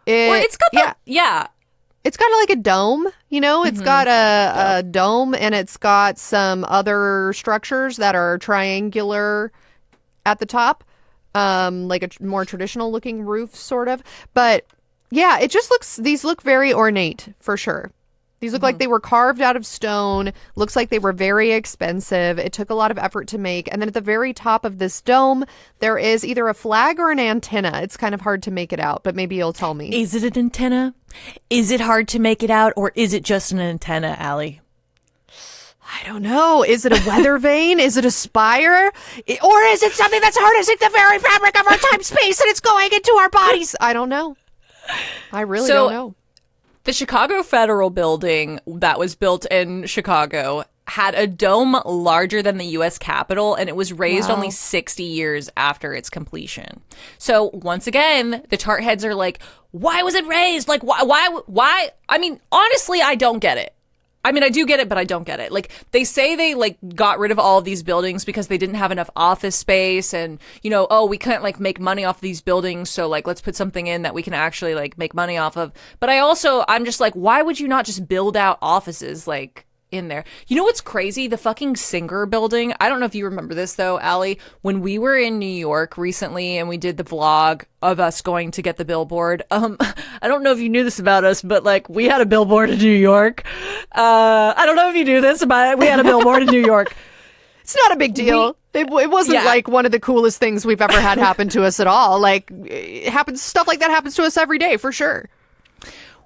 Well, it's got that, It's got like a dome, you know, it's got a dome, and it's got some other structures that are triangular at the top, like a more traditional looking roof sort of. But yeah, it just looks, these look very ornate for sure. These look like they were carved out of stone. Looks like they were very expensive. It took a lot of effort to make. And then at the very top of this dome, there is either a flag or an antenna. It's kind of hard to make it out, but maybe you'll tell me. Is it an antenna? Is it hard to make it out, or is it just an antenna, Allie? I don't know. Is it a weather vane? Is it a spire? Or is it something that's harnessing the very fabric of our time-space and it's going into our bodies? I don't know. I really don't know. The Chicago Federal Building that was built in Chicago had a dome larger than the U.S. Capitol, and it was raised only 60 years after its completion. So once again, the tart heads are like, why was it raised? Like, why? I mean, honestly, I don't get it. I mean, I do get it, but I don't get it. Like, they say they, like, got rid of all of these buildings because they didn't have enough office space and, you know, oh, we couldn't, like, make money off these buildings, so, like, let's put something in that we can actually, like, make money off of. But I'm just like, why would you not just build out offices, like, in there? You know what's crazy? The fucking Singer building. I don't know if you remember this, though, Allie. When we were in New York recently and we did the vlog of us going to get the billboard, I don't know if you knew this about us, but, like, we had a billboard in New York. I don't know if you knew this, but we had a billboard in New York. It's not a big deal. It wasn't like one of the coolest things we've ever had happen to us at all. Like, it happens, stuff like that happens to us every day, for sure.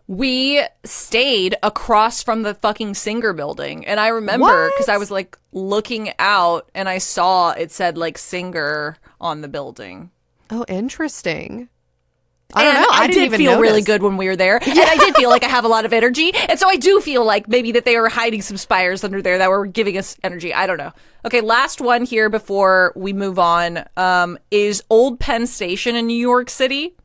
We stayed across from the fucking Singer building. And I remember because I was like looking out and I saw it said like Singer on the building. Oh, interesting. I don't know. I didn't did even feel notice. really good when we were there. And I did feel like I have a lot of energy. And so I do feel like maybe that they were hiding some spires under there that were giving us energy. I don't know. Okay, last one here before we move on is Old Penn Station in New York City.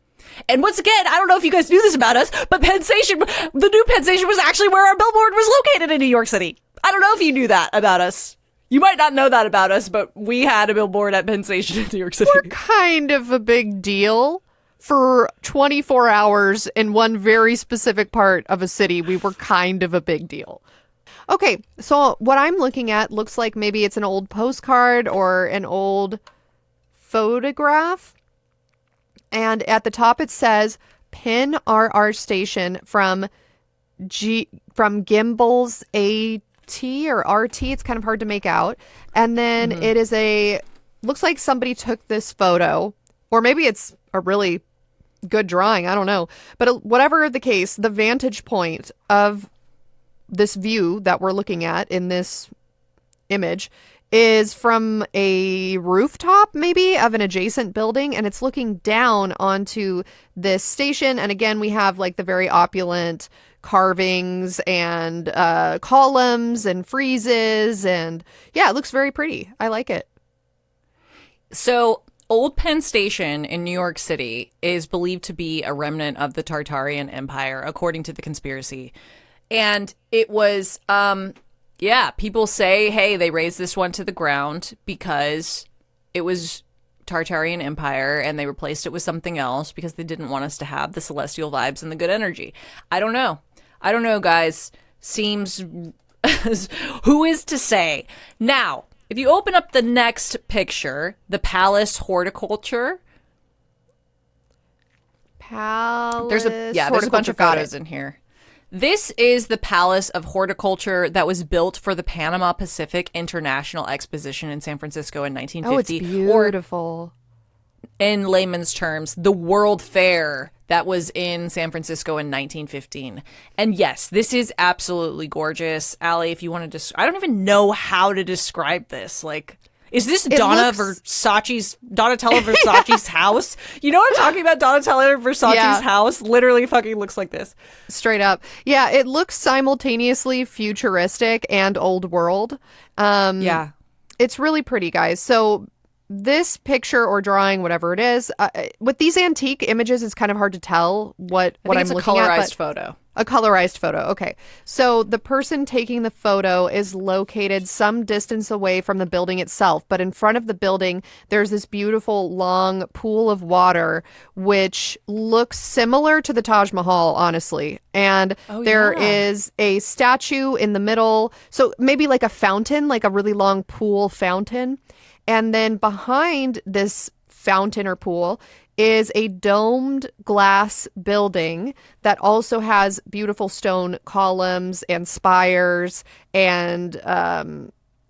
And once again, I don't know if you guys knew this about us, but Penn Station, the new Penn Station was actually where our billboard was located in New York City. I don't know if you knew that about us. You might not know that about us, but we had a billboard at Penn Station in New York City. We're kind of a big deal. For 24 hours in one very specific part of a city, we were kind of a big deal. Okay, so what I'm looking at looks like maybe it's an old postcard or an old photograph. And at the top it says Pin RR Station from Gimbals AT or RT. It's kind of hard to make out. And then it is looks like somebody took this photo, or maybe it's a really good drawing. I don't know. But whatever the case, the vantage point of this view that we're looking at in this image is from a rooftop, maybe, of an adjacent building, and it's looking down onto this station. And again, we have like the very opulent carvings and columns and friezes, and yeah, it looks very pretty. I like it. So Old Penn Station in New York City is believed to be a remnant of the Tartarian Empire, according to the conspiracy. And it was, people say, hey, they razed this one to the ground because it was Tartarian Empire and they replaced it with something else because they didn't want us to have the celestial vibes and the good energy. I don't know, guys. Seems, who is to say? Now, if you open up the next picture, the Palace Horticulture. There's a bunch of photos in here. This is the Palace of Horticulture that was built for the Panama Pacific International Exposition in San Francisco in 1950. Oh, it's beautiful. Or, in layman's terms, the World Fair that was in San Francisco in 1915. And yes, this is absolutely gorgeous. Allie, if you want to I don't even know how to describe this. Like, is this Donatella Versace's house? You know what I'm talking about? Donatella Versace's house literally fucking looks like this. Straight up. Yeah, it looks simultaneously futuristic and old world. It's really pretty, guys. So this picture or drawing, whatever it is, with these antique images, it's kind of hard to tell what I'm looking at. It's a colorized photo. A colorized photo. Okay. So the person taking the photo is located some distance away from the building itself, but in front of the building, there's this beautiful long pool of water, which looks similar to the Taj Mahal, honestly. And there is a statue in the middle. So maybe like a fountain, like a really long pool fountain. And then behind this fountain or pool is a domed glass building that also has beautiful stone columns and spires and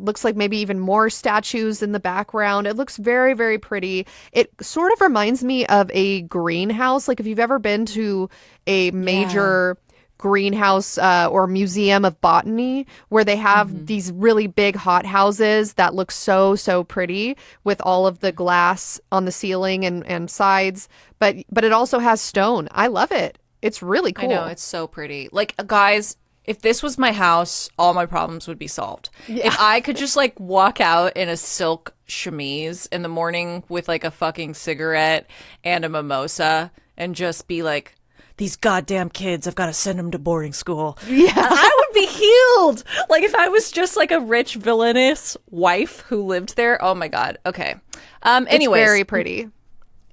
looks like maybe even more statues in the background. It looks very, very pretty. It sort of reminds me of a greenhouse. Like if you've ever been to a major greenhouse or museum of botany where they have these really big hothouses that look so pretty with all of the glass on the ceiling and sides, but it also has stone. I love it. It's really cool. I know, it's so pretty. Like, guys, if this was my house, all my problems would be solved. If I could just like walk out in a silk chemise in the morning with like a fucking cigarette and a mimosa and just be like, these goddamn kids, I've got to send them to boarding school. Yeah. I would be healed. Like if I was just like a rich villainous wife who lived there. Oh my God. Okay. Anyways. It's very pretty.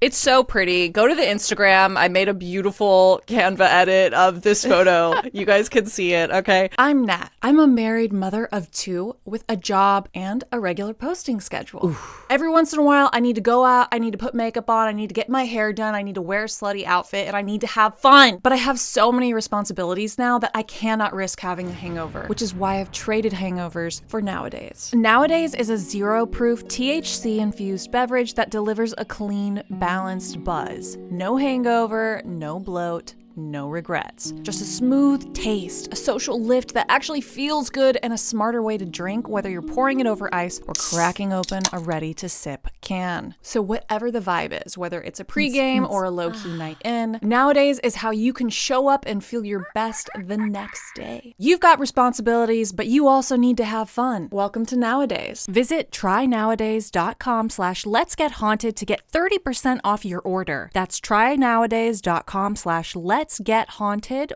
It's so pretty. Go to the Instagram. I made a beautiful Canva edit of this photo. You guys can see it, okay? I'm Nat. I'm a married mother of 2 with a job and a regular posting schedule. Oof. Every once in a while, I need to go out. I need to put makeup on. I need to get my hair done. I need to wear a slutty outfit, and I need to have fun. But I have so many responsibilities now that I cannot risk having a hangover, which is why I've traded hangovers for Nowadays. Nowadays is a 0-proof THC-infused beverage that delivers a clean, balanced buzz. No hangover, no bloat, no regrets. Just a smooth taste, a social lift that actually feels good, and a smarter way to drink, whether you're pouring it over ice or cracking open a ready-to-sip can. So whatever the vibe is, whether it's a pregame or a low-key night in, Nowadays is how you can show up and feel your best the next day. You've got responsibilities, but you also need to have fun. Welcome to Nowadays. Visit trynowadays.com/letsgethaunted to get 30% off your order. That's trynowadays.com/letsgethaunted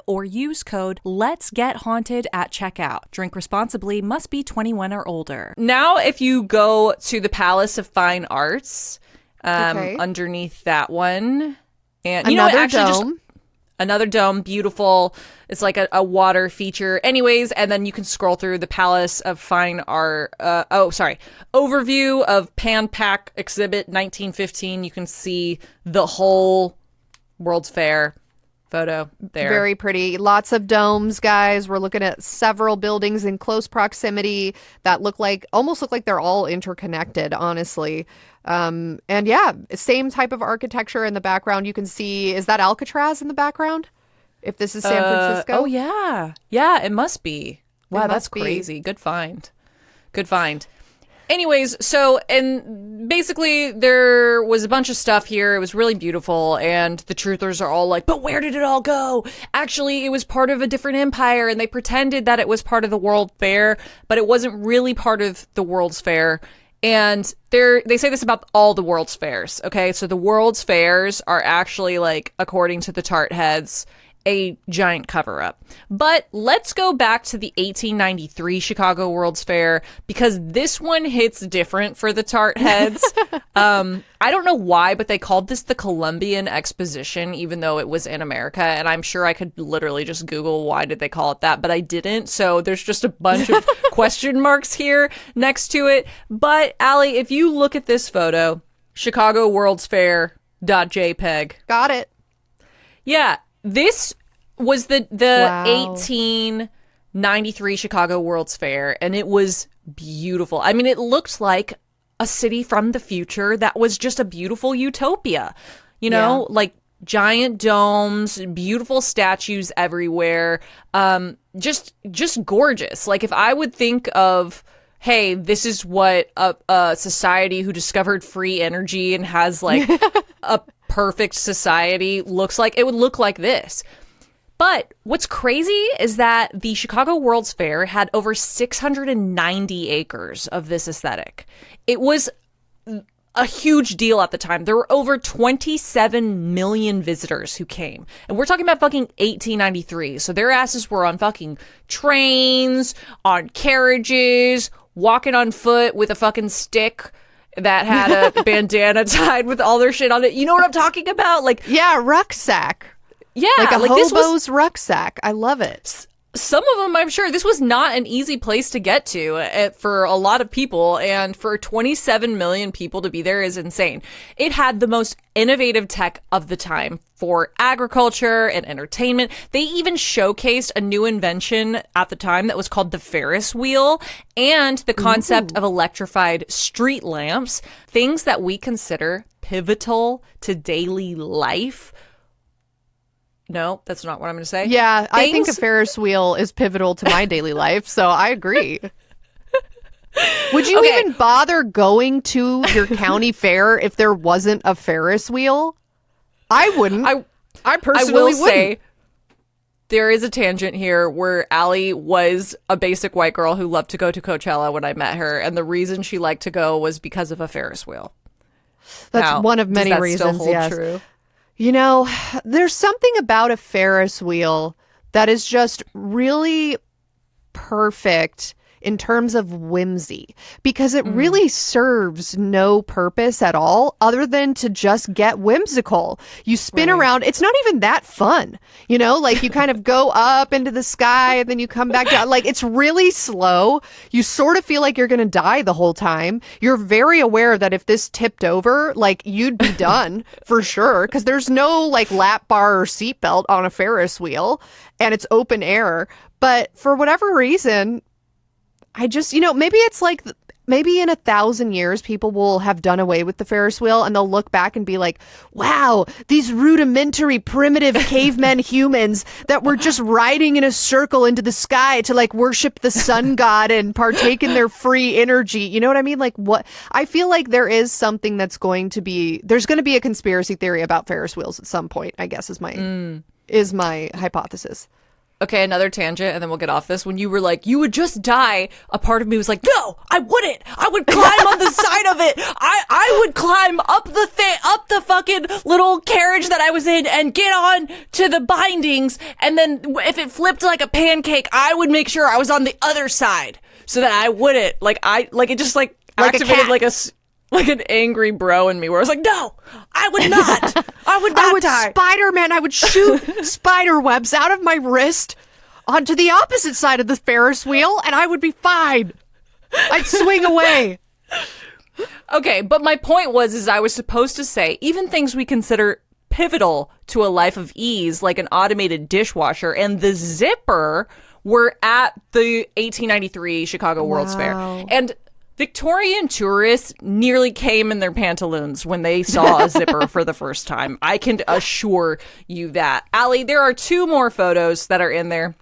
or use code Let's Get Haunted at checkout. Drink responsibly, must be 21 or older. Now, if you go to the Palace of Fine Arts, underneath that one, and you another know, actually dome. just another dome, beautiful. It's like a water feature. Anyways, and then you can scroll through the Palace of Fine Art. Overview of Pan Pac Exhibit 1915. You can see the whole World's Fair photo there. Very pretty. Lots of domes, guys. We're looking at several buildings in close proximity that almost look like they're all interconnected, honestly. And yeah, same type of architecture in the background. You can see, is that Alcatraz in the background? If this is San Francisco? Oh, yeah. Yeah, it must be. Wow, that's crazy. Good find. Anyways, and basically there was a bunch of stuff here. It was really beautiful, and the truthers are all like, but where did it all go? Actually, it was part of a different empire, and they pretended that it was part of the World Fair, but it wasn't really part of the World's Fair. And they say this about all the world's fairs, okay? So the world's fairs are actually, like, according to the tart heads, a giant cover-up. But let's go back to the 1893 Chicago World's Fair, because this one hits different for the tart heads. I don't know why, but they called this the Columbian Exposition, even though it was in America. And I'm sure I could literally just Google why did they call it that, but I didn't. So there's just a bunch of question marks here next to it. But Allie, if you look at this photo, Chicago World's Fair.jpg. Got it. Yeah. This was the Wow. 1893 Chicago World's Fair, and it was beautiful. I mean, it looked like a city from the future that was just a beautiful utopia, you know, like giant domes, beautiful statues everywhere, just gorgeous. Like, if I would think of, hey, this is what a society who discovered free energy and has like a perfect society looks like, it would look like this. But what's crazy is that the Chicago World's Fair had over 690 acres of this aesthetic. It was a huge deal at the time. There were over 27 million visitors who came. And we're talking about fucking 1893. So their asses were on fucking trains, on carriages, walking on foot with a fucking stick that had a bandana tied with all their shit on it. You know what I'm talking about? Like, Yeah, rucksack. yeah, Like a this was hobo's rucksack. I love it. some of them. I'm sure this was not an easy place to get to for a lot of people, and for 27 million people to be there is insane. It had the most innovative tech of the time for agriculture and entertainment. They even showcased a new invention at the time that was called the Ferris wheel, and the concept of electrified street lamps, things that we consider pivotal to daily life. No, that's not what I'm going to say. Yeah, I think a Things- Ferris wheel is pivotal to my daily life, so I agree. Would you Okay. even bother going to your county fair if there wasn't a Ferris wheel? I wouldn't. I I personally will wouldn't. say there is a tangent here where Allie was a basic white girl who loved to go to Coachella when I met her, and the reason she liked to go was because of a Ferris wheel. That's Now, one of does many that reasons. Still hold Yes. true? You know, there's something about a Ferris wheel that is just really perfect in terms of whimsy, because it really serves no purpose at all other than to just get whimsical. You spin around. It's not even that fun. You know, like you kind of go up into the sky and then you come back down. Like, it's really slow. You sort of feel like you're going to die the whole time. You're very aware that if this tipped over, like, you'd be done for sure, because there's no like lap bar or seatbelt on a Ferris wheel, and it's open air. But for whatever reason, I just, you know, maybe it's like, maybe in 1,000 years, people will have done away with the Ferris wheel and they'll look back and be like, wow, these rudimentary, primitive cavemen humans that were just riding in a circle into the sky to like worship the sun god and partake in their free energy. You know what I mean? Like, what? I feel like there is something that's going to be, there's going to be a conspiracy theory about Ferris wheels at some point, I guess, is my hypothesis. Okay, another tangent, and then we'll get off this. When you were like, you would just die, a part of me was like, no, I wouldn't. I would climb on the side of it. I would climb up the fucking little carriage that I was in and get on to the bindings. And then if it flipped like a pancake, I would make sure I was on the other side so that I wouldn't. It just Like a activated cat. like an angry bro in me where I was like, no, I would not. I would not I would die. Spider-Man. I would shoot spider webs out of my wrist onto the opposite side of the Ferris wheel, and I would be fine. I'd swing away. Okay, but my point is I was supposed to say, even things we consider pivotal to a life of ease, like an automated dishwasher and the zipper, were at the 1893 Chicago World's Fair. And Victorian tourists nearly came in their pantaloons when they saw a zipper for the first time. I can assure you that. Allie, there are two more photos that are in there.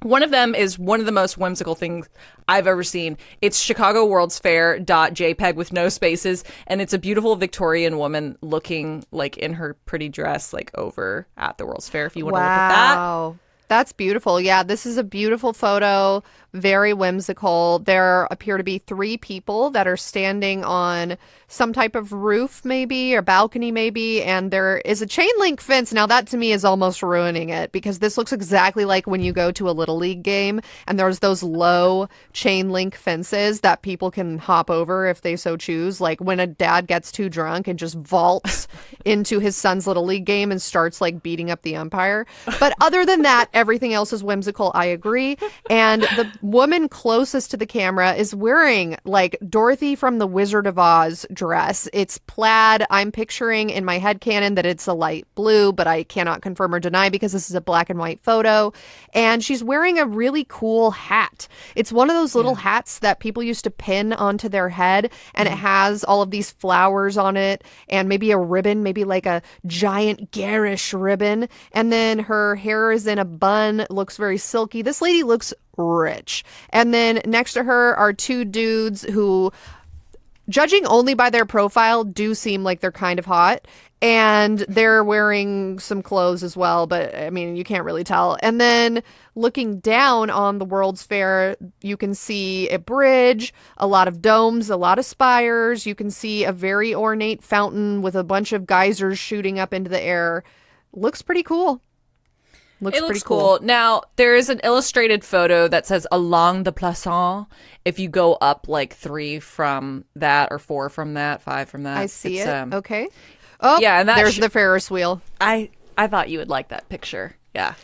One of them is one of the most whimsical things I've ever seen. It's Chicago World's Fair.jpg with no spaces, and it's a beautiful Victorian woman looking like in her pretty dress, like over at the World's Fair. If you want to look at that. Wow. That's beautiful. Yeah, this is a beautiful photo, very whimsical. There appear to be 3 people that are standing on some type of roof maybe, or balcony maybe, and there is a chain link fence. Now that to me is almost ruining it, because this looks exactly like when you go to a Little League game and there's those low chain link fences that people can hop over if they so choose. Like when a dad gets too drunk and just vaults into his son's Little League game and starts like beating up the umpire. But other than that, everything else is whimsical. I agree. And the woman closest to the camera is wearing like Dorothy from the Wizard of Oz dress. It's plaid. I'm picturing in my headcanon that it's a light blue, but I cannot confirm or deny because this is a black and white photo. And she's wearing a really cool hat. It's one of those little hats that people used to pin onto their head, and it has all of these flowers on it and maybe a ribbon, maybe like a giant garish ribbon. And then her hair is in a bun, looks very silky. This lady looks rich. And then next to her are 2 dudes who, judging only by their profile, do seem like they're kind of hot. And they're wearing some clothes as well, but I mean, you can't really tell. And then looking down on the World's Fair, you can see a bridge, a lot of domes, a lot of spires. You can see a very ornate fountain with a bunch of geysers shooting up into the air. Looks pretty cool. It looks cool. Now, there is an illustrated photo that says along the Plaçon. If you go up like 3 from that, or 4 from that, 5 from that. I see it. Okay. Oh, yeah, and there's the Ferris wheel. I thought you would like that picture. Yeah.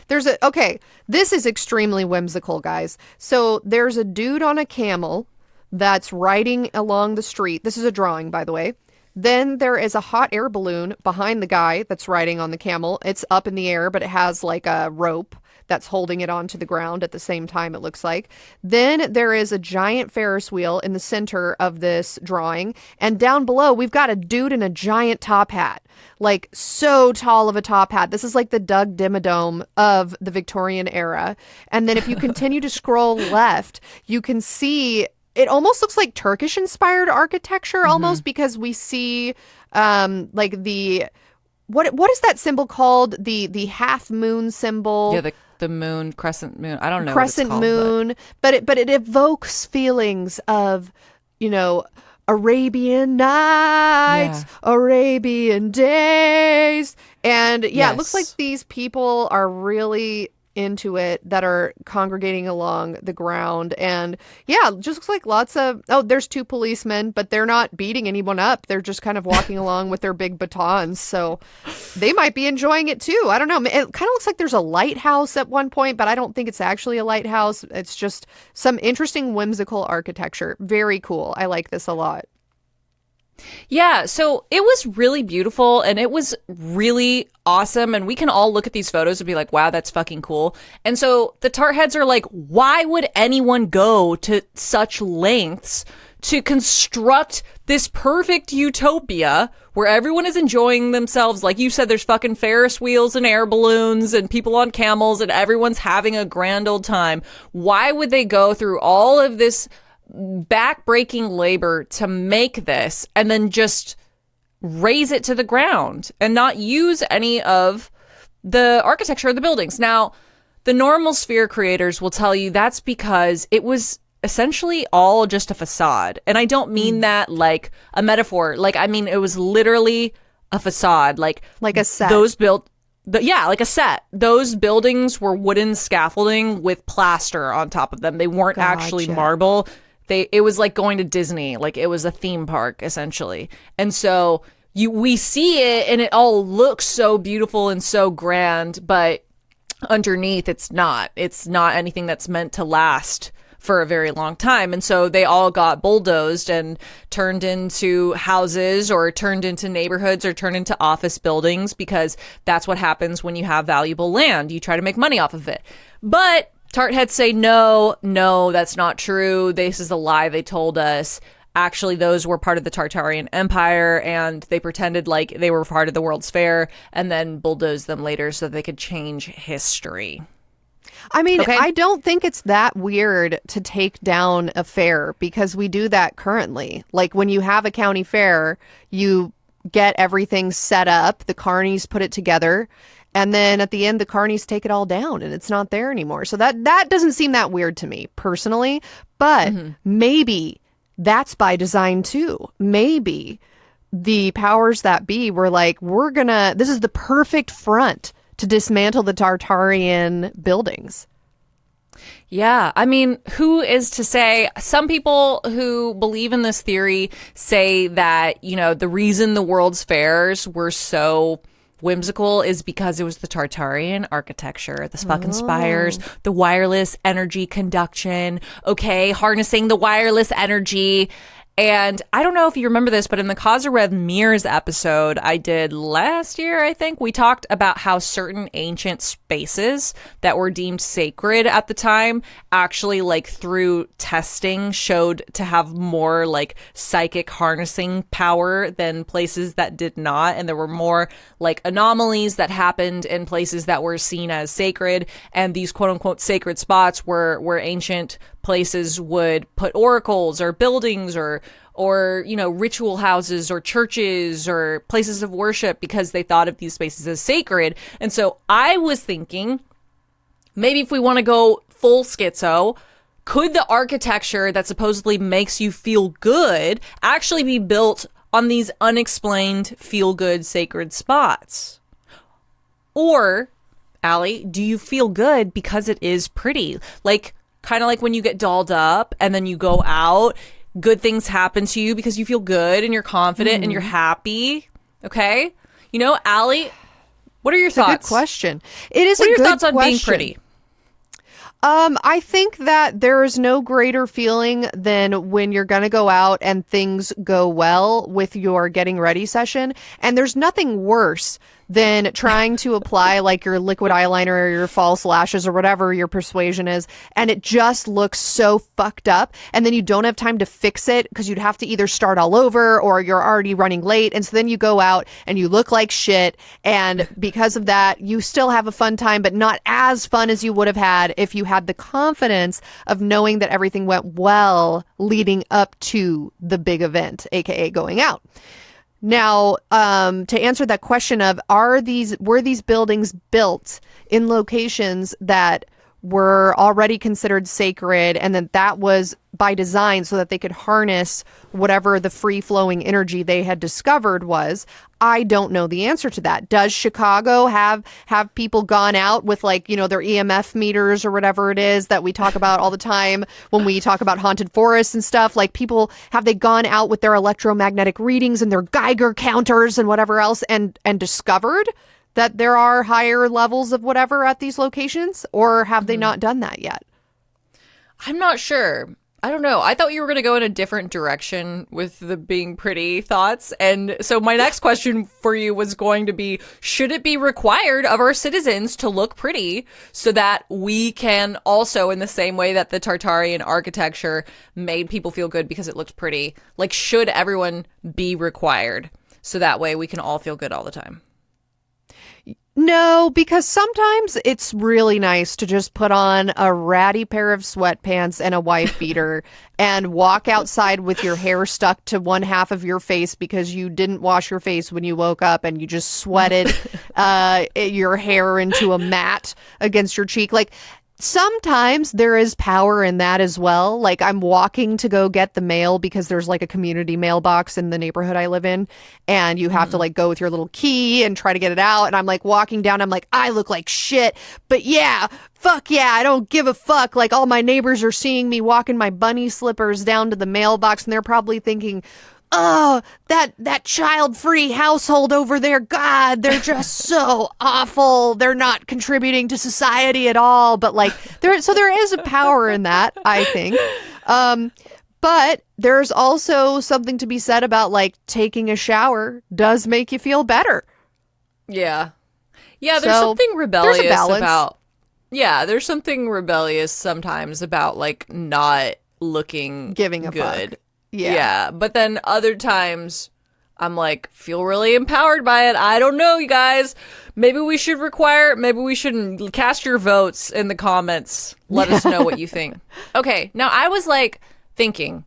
Okay, this is extremely whimsical, guys. So there's a dude on a camel that's riding along the street. This is a drawing, by the way. Then there is a hot air balloon behind the guy that's riding on the camel. It's up in the air, but it has like a rope that's holding it onto the ground at the same time, it looks like. Then there is a giant Ferris wheel in the center of this drawing. And down below, we've got a dude in a giant top hat. Like, so tall of a top hat. This is like the Doug Dimmadome of the Victorian era. And then if you continue to scroll left, you can see it almost looks like Turkish-inspired architecture, almost, because we see like the what is that symbol called? The half moon symbol. Yeah, the moon, crescent moon. I don't know crescent what it's called, moon, but it evokes feelings of, you know, Arabian Nights, Arabian Days, and it looks like these people are really into it, that are congregating along the ground. And it just looks like lots of, there's 2 policemen, but they're not beating anyone up. They're just kind of walking along with their big batons. So they might be enjoying it too. I don't know. It kind of looks like there's a lighthouse at one point, but I don't think it's actually a lighthouse. It's just some interesting whimsical architecture. Very cool. I like this a lot. Yeah, so it was really beautiful and it was really awesome, and we can all look at these photos and be like, wow, that's fucking cool. And so the tart heads are like, why would anyone go to such lengths to construct this perfect utopia where everyone is enjoying themselves? Like you said, there's fucking Ferris wheels and air balloons and people on camels and everyone's having a grand old time. Why would they go through all of this back-breaking labor to make this and then just raise it to the ground and not use any of the architecture of the buildings? Now, the normal sphere creators will tell you that's because it was essentially all just a facade. And I don't mean that like a metaphor. Like, I mean, it was literally a facade. Like a set. Like a set. Those buildings were wooden scaffolding with plaster on top of them. They weren't actually marble. It was like going to Disney, like it was a theme park essentially. And so we see it and it all looks so beautiful and so grand, but underneath it's not anything that's meant to last for a very long time. And so they all got bulldozed and turned into houses or turned into neighborhoods or turned into office buildings, because that's what happens when you have valuable land. You try to make money off of it. But tart heads say, no, that's not true. This is a lie they told us. Actually, those were part of the Tartarian Empire, and they pretended like they were part of the World's Fair and then bulldozed them later so they could change history. I mean, I don't think it's that weird to take down a fair, because we do that currently. Like when you have a county fair, you get everything set up, the carnies put it together, And then at the end, the carnies take it all down and it's not there anymore. So that doesn't seem that weird to me personally, but maybe that's by design too. Maybe the powers that be were like, this is the perfect front to dismantle the Tartarian buildings. Yeah, I mean, who is to say? Some people who believe in this theory say that, the reason the World's Fairs were so whimsical is because it was the Tartarian architecture, the fucking spires, the wireless energy conduction, harnessing the wireless energy. And I don't know if you remember this, but in the Kazarev Mirrors episode I did last year, I think, we talked about how certain ancient spaces that were deemed sacred at the time actually, through testing, showed to have more, psychic harnessing power than places that did not. And there were more, anomalies that happened in places that were seen as sacred. And these quote-unquote sacred spots were ancient places would put oracles or buildings or ritual houses or churches or places of worship because they thought of these spaces as sacred. And so I was thinking, maybe if we want to go full schizo, could the architecture that supposedly makes you feel good actually be built on these unexplained feel-good sacred spots? Or, Allie, do you feel good because it is pretty? Kind of like when you get dolled up and then you go out, good things happen to you because you feel good and you're confident and you're happy. Okay? Allie, what are your thoughts? It's a good question. It is what a are your good thoughts on question. being pretty? I think that there is no greater feeling than when you're going to go out and things go well with your getting ready session. And there's nothing worse than trying to apply your liquid eyeliner or your false lashes or whatever your persuasion is, and it just looks so fucked up, and then you don't have time to fix it because you'd have to either start all over or you're already running late, and so then you go out and you look like shit, and because of that you still have a fun time, but not as fun as you would have had if you had the confidence of knowing that everything went well leading up to the big event, aka going out. Now, to answer that question of were these buildings built in locations that were already considered sacred, and that was by design so that they could harness whatever the free-flowing energy they had discovered was, I don't know the answer to that. Does Chicago have people gone out with their EMF meters or whatever it is that we talk about all the time when we talk about haunted forests and stuff? People, have they gone out with their electromagnetic readings and their Geiger counters and whatever else and discovered that there are higher levels of whatever at these locations? Or have they not done that yet? I'm not sure. I don't know. I thought you were going to go in a different direction with the being pretty thoughts. And so my next question for you was going to be, should it be required of our citizens to look pretty so that we can also, in the same way that the Tartarian architecture made people feel good because it looked pretty, should everyone be required so that way we can all feel good all the time? No, because sometimes it's really nice to just put on a ratty pair of sweatpants and a wife beater and walk outside with your hair stuck to one half of your face because you didn't wash your face when you woke up and you just sweated your hair into a mat against your cheek. Sometimes there is power in that as well. I'm walking to go get the mail because there's a community mailbox in the neighborhood I live in, and you have to go with your little key and try to get it out. And I'm walking down, I'm I look like shit, but yeah, fuck yeah, I don't give a fuck. All my neighbors are seeing me walking my bunny slippers down to the mailbox, and they're probably thinking, oh, that child-free household over there, God, they're just so awful. They're not contributing to society at all. But there is a power in that, I think. But there's also something to be said about taking a shower does make you feel better. Yeah. Yeah, there's something rebellious about. Yeah, there's something rebellious sometimes about not looking giving a good. Fuck. Yeah, but then other times I'm feel really empowered by it. I don't know, you guys. Maybe we should maybe we shouldn't. Cast your votes in the comments. Let us know what you think. Okay, now I was thinking,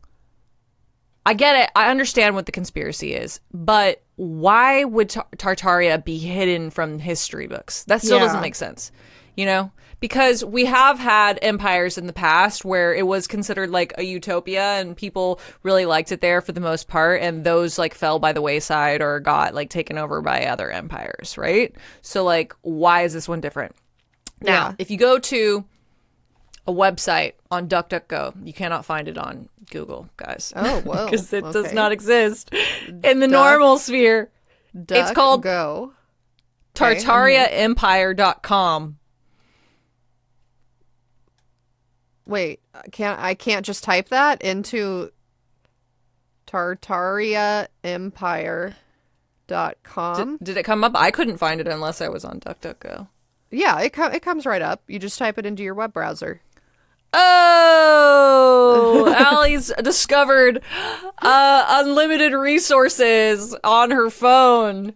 I get it. I understand what the conspiracy is, but why would Tartaria be hidden from history books? That still doesn't make sense, you know? Because we have had empires in the past where it was considered like a utopia and people really liked it there for the most part, and those like fell by the wayside or got like taken over by other empires, right? So like, why is this one different? Now, if you go to a website on DuckDuckGo, you cannot find it on Google, guys. Oh, whoa. Because it does not exist in the normal sphere. It's called TartariaEmpire.com. Wait, I can't just type that into TartariaEmpire.com? Did it come up? I couldn't find it unless I was on DuckDuckGo. Yeah, it comes right up. You just type it into your web browser. Oh, Allie's discovered unlimited resources on her phone.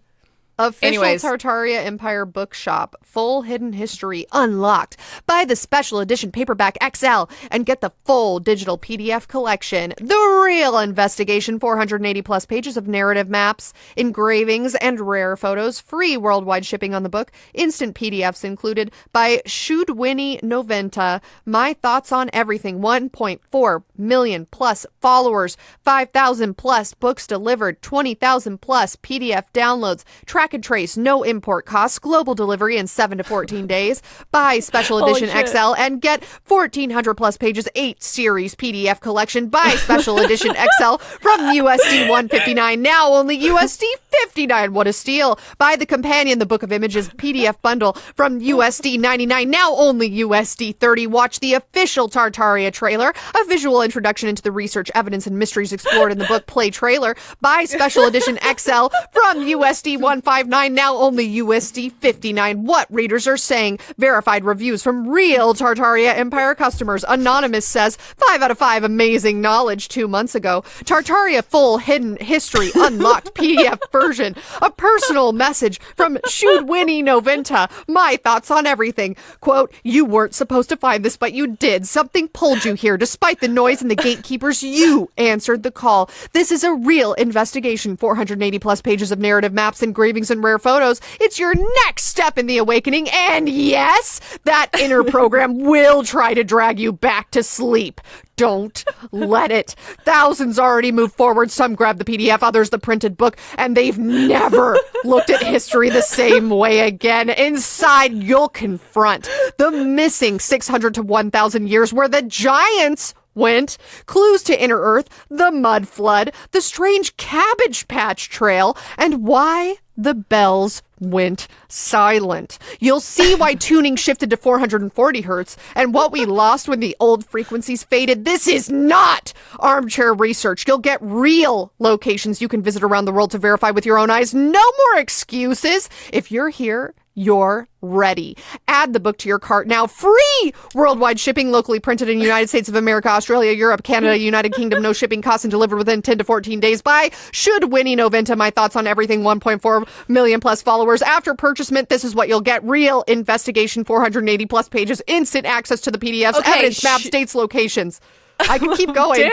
Official Tartaria Empire Bookshop. Full hidden history unlocked. Buy the special edition paperback XL and get the full digital PDF collection. The real investigation, 480 plus pages of narrative maps, engravings, and rare photos. Free worldwide shipping on the book. Instant PDFs included by Shudwini Noventa. My thoughts on everything. 1.4 million plus followers. 5,000 plus books delivered. 20,000 plus PDF downloads. Track and trace, no import costs, global delivery in 7 to 14 days. Buy special edition XL and get 1,400 plus pages, 8 series PDF collection. Buy special edition XL from USD 159, now only USD 59. What a steal. Buy the companion, the Book of Images PDF bundle from USD 99, now only USD 30. Watch the official Tartaria trailer, a visual introduction into the research, evidence, and mysteries explored in the book. Play trailer. Buy special edition XL from USD 159, now only USD 59. What readers are saying. Verified reviews from real Tartaria Empire customers. Anonymous says 5 out of 5 amazing knowledge 2 months ago. Tartaria full hidden history unlocked PDF version. A personal message from Shudwini Noventa. My thoughts on everything. Quote, you weren't supposed to find this, but you did. Something pulled you here. Despite the noise and the gatekeepers, you answered the call. This is a real investigation. 480 plus pages of narrative maps, engravings, and rare photos. It's your next step in the awakening. And yes, that inner program will try to drag you back to sleep. Don't let it. Thousands already moved forward. Some grabbed the PDF, others the printed book, and they've never looked at history the same way again. Inside, you'll confront the missing 600 to 1,000 years where the giants went, clues to Inner Earth, the mud flood, the strange Cabbage Patch Trail, and why the bells went silent. You'll see why tuning shifted to 440 hertz and what we lost when the old frequencies faded. This is not armchair research. You'll get real locations you can visit around the world to verify with your own eyes. No more excuses. If you're here, you're ready. Add the book to your cart now. Free worldwide shipping, locally printed in the United States of America, Australia, Europe, Canada, United Kingdom. No shipping costs and delivered within 10 to 14 days. By Shudwini Noventa. My thoughts on everything. 1.4 million plus followers. After purchasement, this is what you'll get. Real investigation, 480 plus pages, instant access to the PDFs, evidence, maps, dates, locations. I can keep going.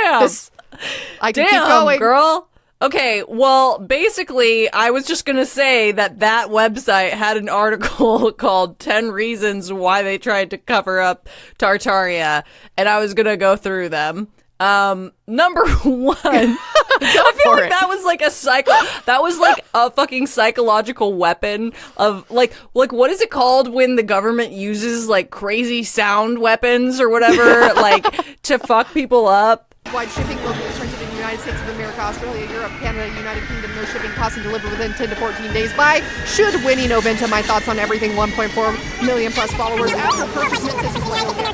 I can keep going. Girl. Okay, well, basically, I was just going to say that website had an article called 10 Reasons Why They Tried to Cover Up Tartaria, and I was going to go through them. Number one, I feel like that was like that was like a fucking psychological weapon of like what is it called when the government uses like crazy sound weapons or whatever, like to fuck people up? Wide shipping, locally printed in the United States of America, Australia, Europe, Canada, United Kingdom. No shipping costs and delivered within 10 to 14 days. By Shudwini Noventa. My thoughts on everything. 1.4 million plus followers. After purchasement, this is what you'll get.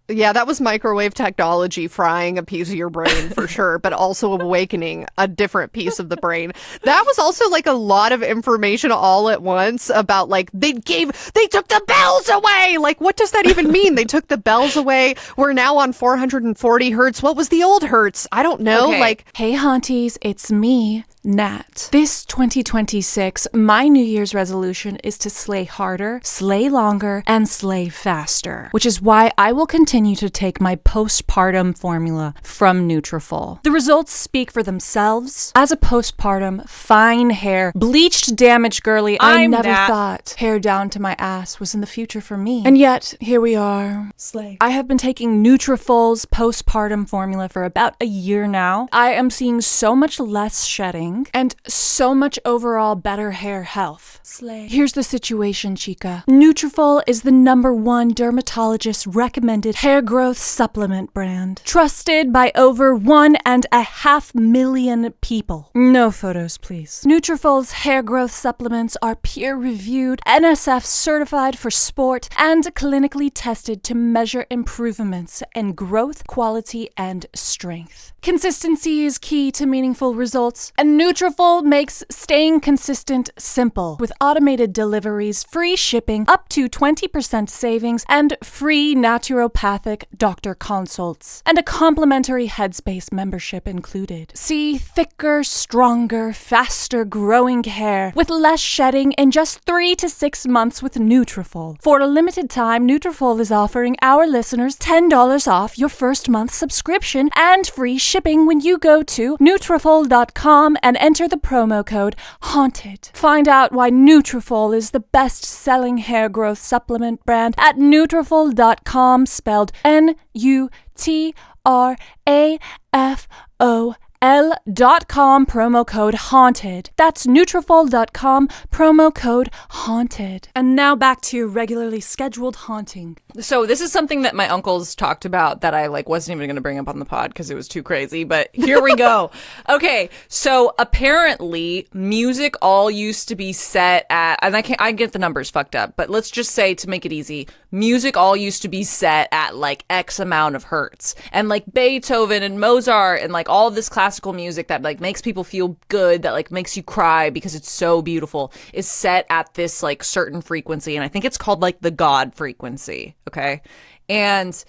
Yeah, that was microwave technology frying a piece of your brain for sure, but also awakening a different piece of the brain. That was also like a lot of information all at once about like they took the bells away. Like, what does that even mean? They took the bells away. We're now on 440 hertz. What was the old hertz? I don't know. Okay. Like, hey, haunties, it's me, Nat. This 2026, my New Year's resolution is to slay harder, slay longer, and slay faster, which is why I will continue to take my postpartum formula from NUTRAFOL. The results speak for themselves. As a postpartum, fine hair, bleached, damaged girly, I never thought hair down to my ass was in the future for me. And yet, here we are. Slay. I have been taking NUTRAFOL's postpartum formula for about a year now. I am seeing so much less shedding and so much overall better hair health. Slay. Here's the situation, chica. NUTRAFOL is the #1 dermatologist recommended hair growth supplement brand, trusted by over 1.5 million people. No photos, please. NUTRAFOL's hair growth supplements are peer-reviewed, NSF certified for sport, and clinically tested to measure improvements in growth, quality, and strength. Consistency is key to meaningful results, and NUTRAFOL makes staying consistent simple with automated deliveries, free shipping, up to 20% savings, and free naturopathic doctor consults, and a complimentary Headspace membership included. See thicker, stronger, faster growing hair with less shedding in just 3 to 6 months with NUTRAFOL. For a limited time, NUTRAFOL is offering our listeners $10 off your first month subscription and free shipping when you go to NUTRAFOL.com and enter the promo code HAUNTED. Find out why NUTRAFOL is the best-selling hair growth supplement brand at NUTRAFOL.com, spelled NUTRAFOL.com, promo code HAUNTED. That's NUTRAFOL.com, promo code HAUNTED. And now back to your regularly scheduled haunting. So this is something that my uncles talked about that I wasn't even going to bring up on the pod because it was too crazy, but here we go. Okay, so apparently music all used to be set at, and I get the numbers fucked up, but let's just say, to make it easy, music all used to be set at X amount of hertz. And Beethoven and Mozart and all this classical music that makes people feel good, that makes you cry because it's so beautiful, is set at this certain frequency, and I think it's called the God frequency. Okay. And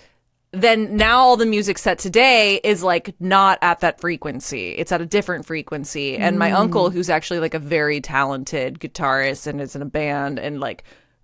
then now all the music set today is not at that frequency. It's at a different frequency. And my uncle, who's actually a very talented guitarist and is in a band and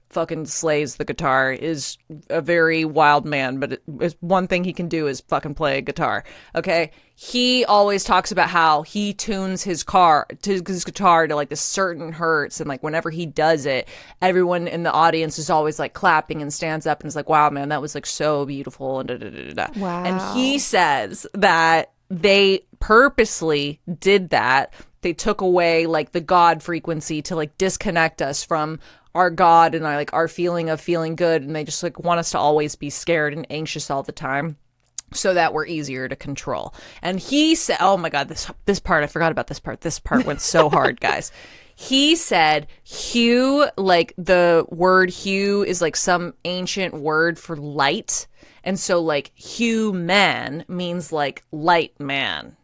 fucking slays the guitar, is a very wild man, but one thing he can do is fucking play a guitar. Okay. He always talks about how he tunes his guitar to this certain hertz, and whenever he does it, everyone in the audience is always clapping and stands up and is wow, man, that was so beautiful, and da da da da. Wow. And he says that they purposely did that. They took away the God frequency to disconnect us from our God and our feeling of feeling good, and they just want us to always be scared and anxious all the time, so that we're easier to control. And he said, oh my God, this part, I forgot about this part. This part went so hard, guys. He said hue, the word hue is some ancient word for light. And so human means light man.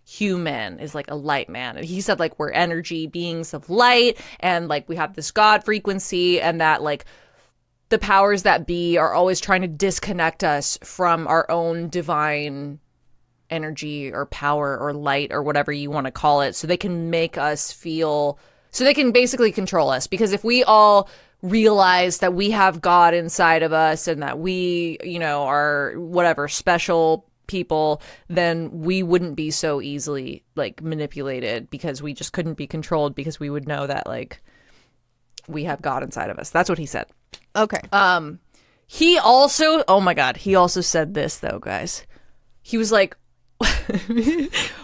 Human is a light man. And he said we're energy beings of light, and we have this God frequency, and that the powers that be are always trying to disconnect us from our own divine energy or power or light or whatever you want to call it, so they can make us feel, so they can basically control us. Because if we all realize that we have God inside of us and that we, are whatever special people, then we wouldn't be so easily manipulated, because we just couldn't be controlled, because we would know that we have God inside of us. That's what he said. Okay. He also, oh my God, he also said this though, guys. He was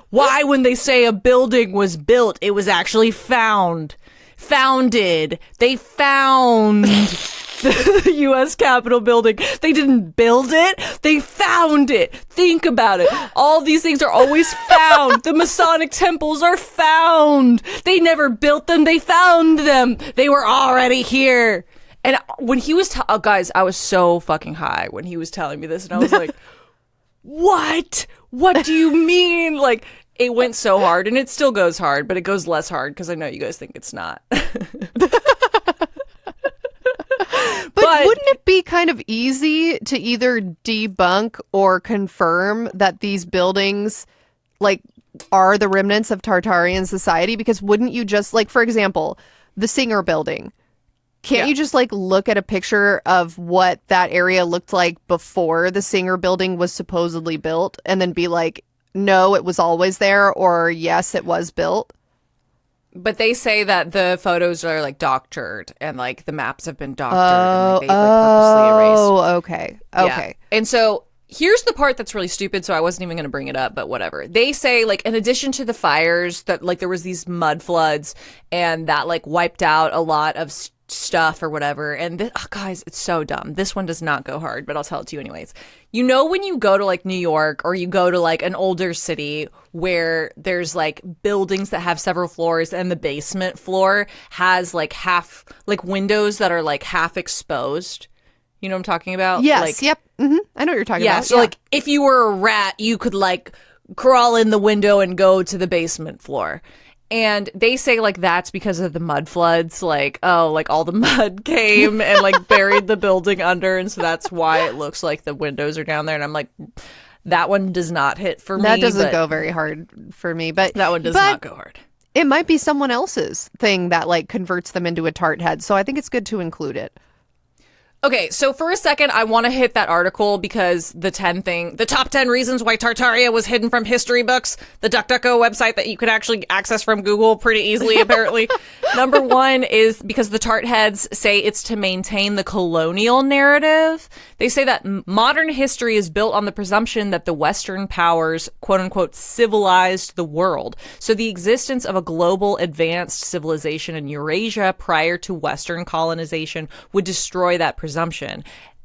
why when they say a building was built, it was actually founded. They found the U.S. Capitol building. They didn't build it. They found it. Think about it. All these things are always found. The Masonic temples are found. They never built them. They found them. They were already here. And when he was, guys, I was so fucking high when he was telling me this. And I was like, what? What do you mean? It went so hard, and it still goes hard, but it goes less hard because I know you guys think it's not. But wouldn't it be kind of easy to either debunk or confirm that these buildings are the remnants of Tartarian society? Because wouldn't you just, like, for example, the Singer building, can't you just, like, look at a picture of what that area looked like before the Singer building was supposedly built and then be like, no, it was always there, or yes, it was built? But they say that the photos are like doctored and like the maps have been doctored and like they've like purposely erased. Oh, okay. Okay. Yeah. And so here's the part that's really stupid, so I wasn't even going to bring it up, but whatever. They say, like, in addition to the fires, that, like, there was these mud floods, and that, like, wiped out a lot of stuff or whatever. And, guys, it's so dumb. This one does not go hard, but I'll tell it to you anyways. You know when you go to, like, New York, or you go to, like, an older city where there's, like, buildings that have several floors, and the basement floor has, like, half, like, windows that are, like, half exposed? You know what I'm talking about? Yes. Like, yep. Mm-hmm. I know what you're talking about. So, like, if you were a rat, you could, like, crawl in the window and go to the basement floor. And they say, like, that's because of the mud floods. Like, oh, like, all the mud came and, like, buried the building under. And so that's why it looks like the windows are down there. And I'm like, that one does not hit for me. That doesn't go very hard for me. But that one does not go hard. It might be someone else's thing that, like, converts them into a tart head. So I think it's good to include it. Okay, so for a second, I want to hit that article because the top 10 reasons why Tartaria was hidden from history books, the DuckDuckGo website that you could actually access from Google pretty easily, apparently. Number 1 is because the tart heads say it's to maintain the colonial narrative. They say that modern history is built on the presumption that the Western powers, quote unquote, civilized the world. So the existence of a global advanced civilization in Eurasia prior to Western colonization would destroy that presumption.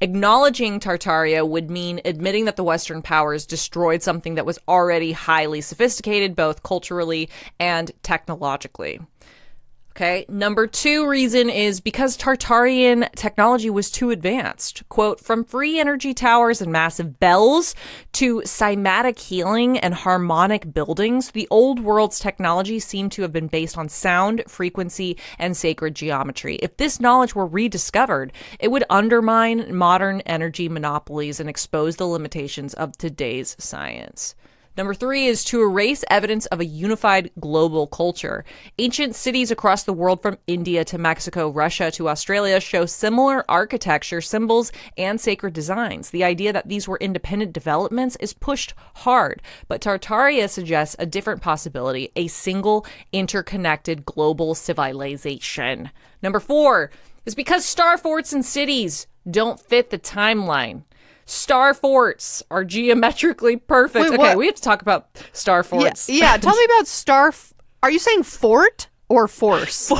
Acknowledging Tartaria would mean admitting that the Western powers destroyed something that was already highly sophisticated, both culturally and technologically. Okay, number 2 reason is because Tartarian technology was too advanced. Quote, from free energy towers and massive bells to cymatic healing and harmonic buildings, the old world's technology seemed to have been based on sound, frequency, and sacred geometry. If this knowledge were rediscovered, it would undermine modern energy monopolies and expose the limitations of today's science. Number 3 is to erase evidence of a unified global culture. Ancient cities across the world from India to Mexico, Russia to Australia show similar architecture, symbols, and sacred designs. The idea that these were independent developments is pushed hard, but Tartaria suggests a different possibility, a single interconnected global civilization. Number 4 is because star forts and cities don't fit the timeline. Star forts are geometrically perfect. Wait, okay, what? we have to talk about star forts. Yeah, tell me about Are you saying fort or force?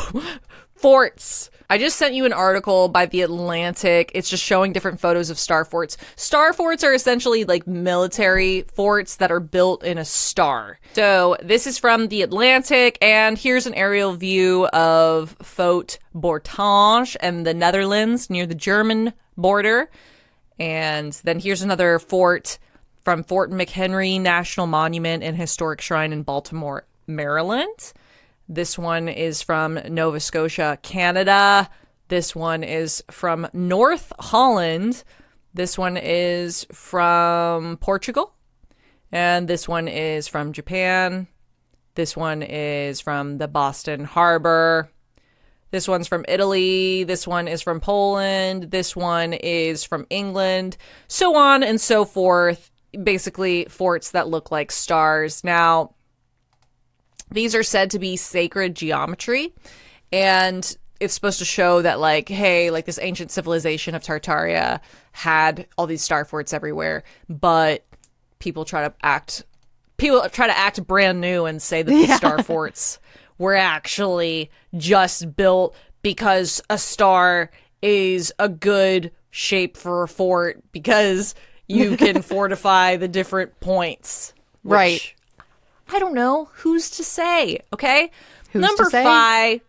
Forts. I just sent you an article by The Atlantic. It's just showing different photos of star forts. Star forts are essentially like military forts that are built in a star. So this is from The Atlantic, and here's an aerial view of Fort Bortange in the Netherlands near the German border. And then here's another fort from Fort McHenry National Monument and Historic Shrine in Baltimore, Maryland. This one is from Nova Scotia, Canada. This one is from North Holland. This one is from Portugal. And this one is from Japan. This one is from the Boston Harbor. This one's from Italy. This one is from Poland. This one is from England. So on and so forth. Basically, forts that look like stars. Now, these are said to be sacred geometry. And it's supposed to show that, like, hey, like this ancient civilization of Tartaria had all these star forts everywhere. But people try to act brand new and say that the star forts were actually just built because a star is a good shape for a fort because you can fortify the different points. Right. I don't know. Who's to say? Okay. Who's Number to say? 5.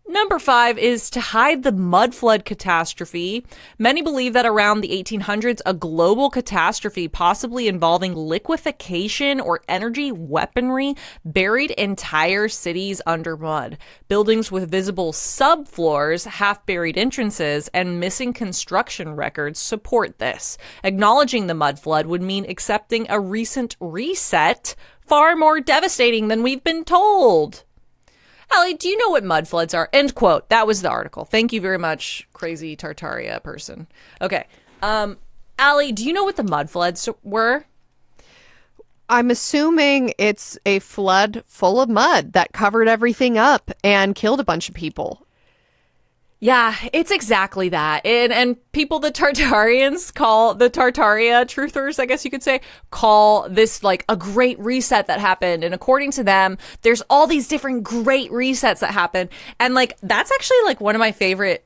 Number 5 is to hide the mud flood catastrophe. Many believe that around the 1800s, a global catastrophe, possibly involving liquefaction or energy weaponry, buried entire cities under mud. Buildings with visible subfloors, half-buried entrances, and missing construction records support this. Acknowledging the mud flood would mean accepting a recent reset, far more devastating than we've been told. Allie, do you know what mud floods are? End quote. That was the article. Thank you very much, crazy Tartaria person. Okay. Allie, do you know what the mud floods were? I'm assuming it's a flood full of mud that covered everything up and killed a bunch of people. Yeah, it's exactly that. And people, the Tartarians call, the Tartaria truthers, I guess you could say, call this like a great reset that happened. And according to them, there's all these different great resets that happen. And like, that's actually like one of my favorite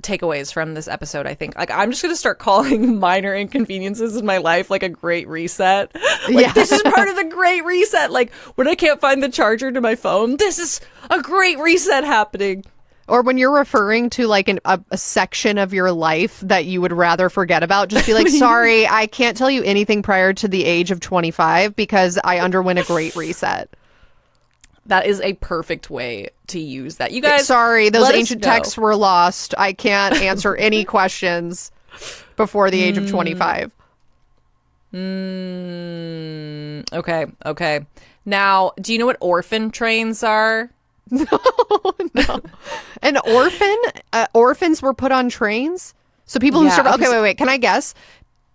takeaways from this episode, I think. Like, I'm just going to start calling minor inconveniences in my life like a great reset. Like, this is part of the great reset. Like, when I can't find the charger to my phone, this is a great reset happening. Or when you're referring to like a section of your life that you would rather forget about, just be like, sorry, I can't tell you anything prior to the age of 25 because I underwent a great reset. That is a perfect way to use that. You guys, sorry, those ancient texts were lost. I can't answer any questions before the age of 25. Okay. Now, do you know what orphan trains are? No. An orphan? Orphans were put on trains? So people who survived... Okay, wait. Can I guess?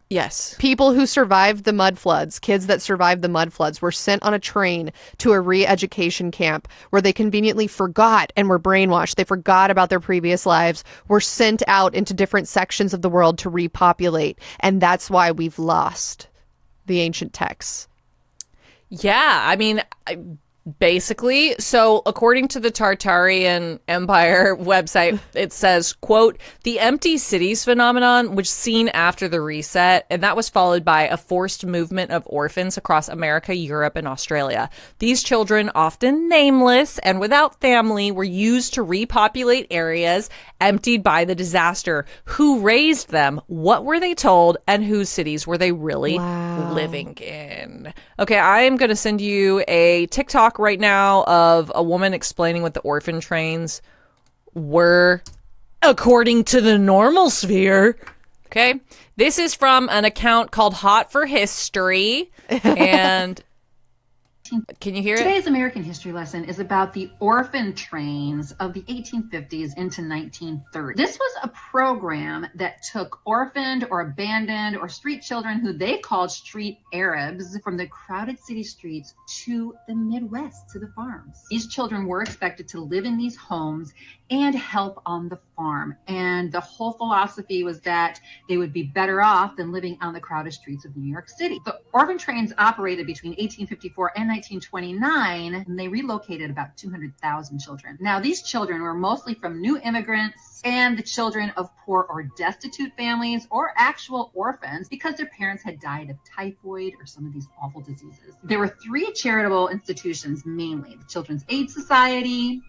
Yes. People who survived the mud floods, kids that survived the mud floods, were sent on a train to a re-education camp where they conveniently forgot and were brainwashed. They forgot about their previous lives, were sent out into different sections of the world to repopulate. And that's why we've lost the ancient texts. Yeah, I mean... Basically, so according to the Tartarian Empire website, it says, quote, the empty cities phenomenon, which seen after the reset, and that was followed by a forced movement of orphans across America, Europe, and Australia. These children, often nameless and without family, were used to repopulate areas emptied by the disaster. Who raised them? What were they told? And whose cities were they really living in? Okay, I am going to send you a TikTok right now of a woman explaining what the orphan trains were according to the normal sphere. Okay, this is from an account called Hot for History, and can you hear it? Today's American history lesson is about the orphan trains of the 1850s into 1930. This was a program that took orphaned or abandoned or street children who they called street Arabs from the crowded city streets to the Midwest, to the farms. These children were expected to live in these homes and help on the farm. And the whole philosophy was that they would be better off than living on the crowded streets of New York City. The orphan trains operated between 1854 and 1929, and they relocated about 200,000 children. Now, these children were mostly from new immigrants and the children of poor or destitute families or actual orphans because their parents had died of typhoid or some of these awful diseases. There were 3 charitable institutions mainly: the Children's Aid Society,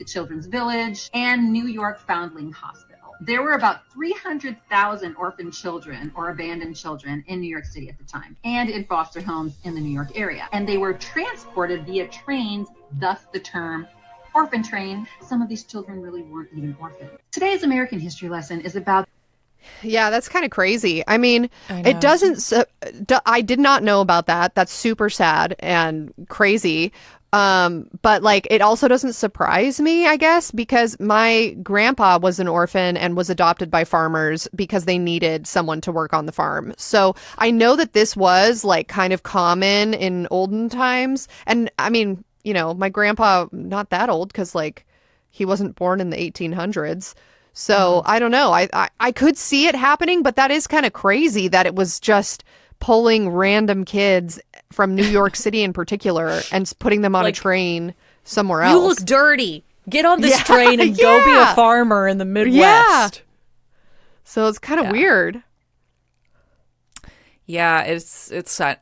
the Children's Village, and New York Foundling Hospital. There were about 300,000 orphan children or abandoned children in New York City at the time, and in foster homes in the New York area. And they were transported via trains, thus the term orphan train. Some of these children really weren't even orphaned. Today's American history lesson is about... Yeah, that's kind of crazy. I mean, it doesn't... I did not know about that. That's super sad and crazy. But like, it also doesn't surprise me, I guess, because my grandpa was an orphan and was adopted by farmers because they needed someone to work on the farm. So I know that this was like kind of common in olden times. And I mean, you know, my grandpa, not that old because like he wasn't born in the 1800s. So I don't know. I could see it happening, but that is kind of crazy that it was just pulling random kids from New York City in particular and putting them on a train somewhere else. You look dirty. Get on this train and go be a farmer in the Midwest. Yeah. So it's kind of weird. Yeah, it's sad.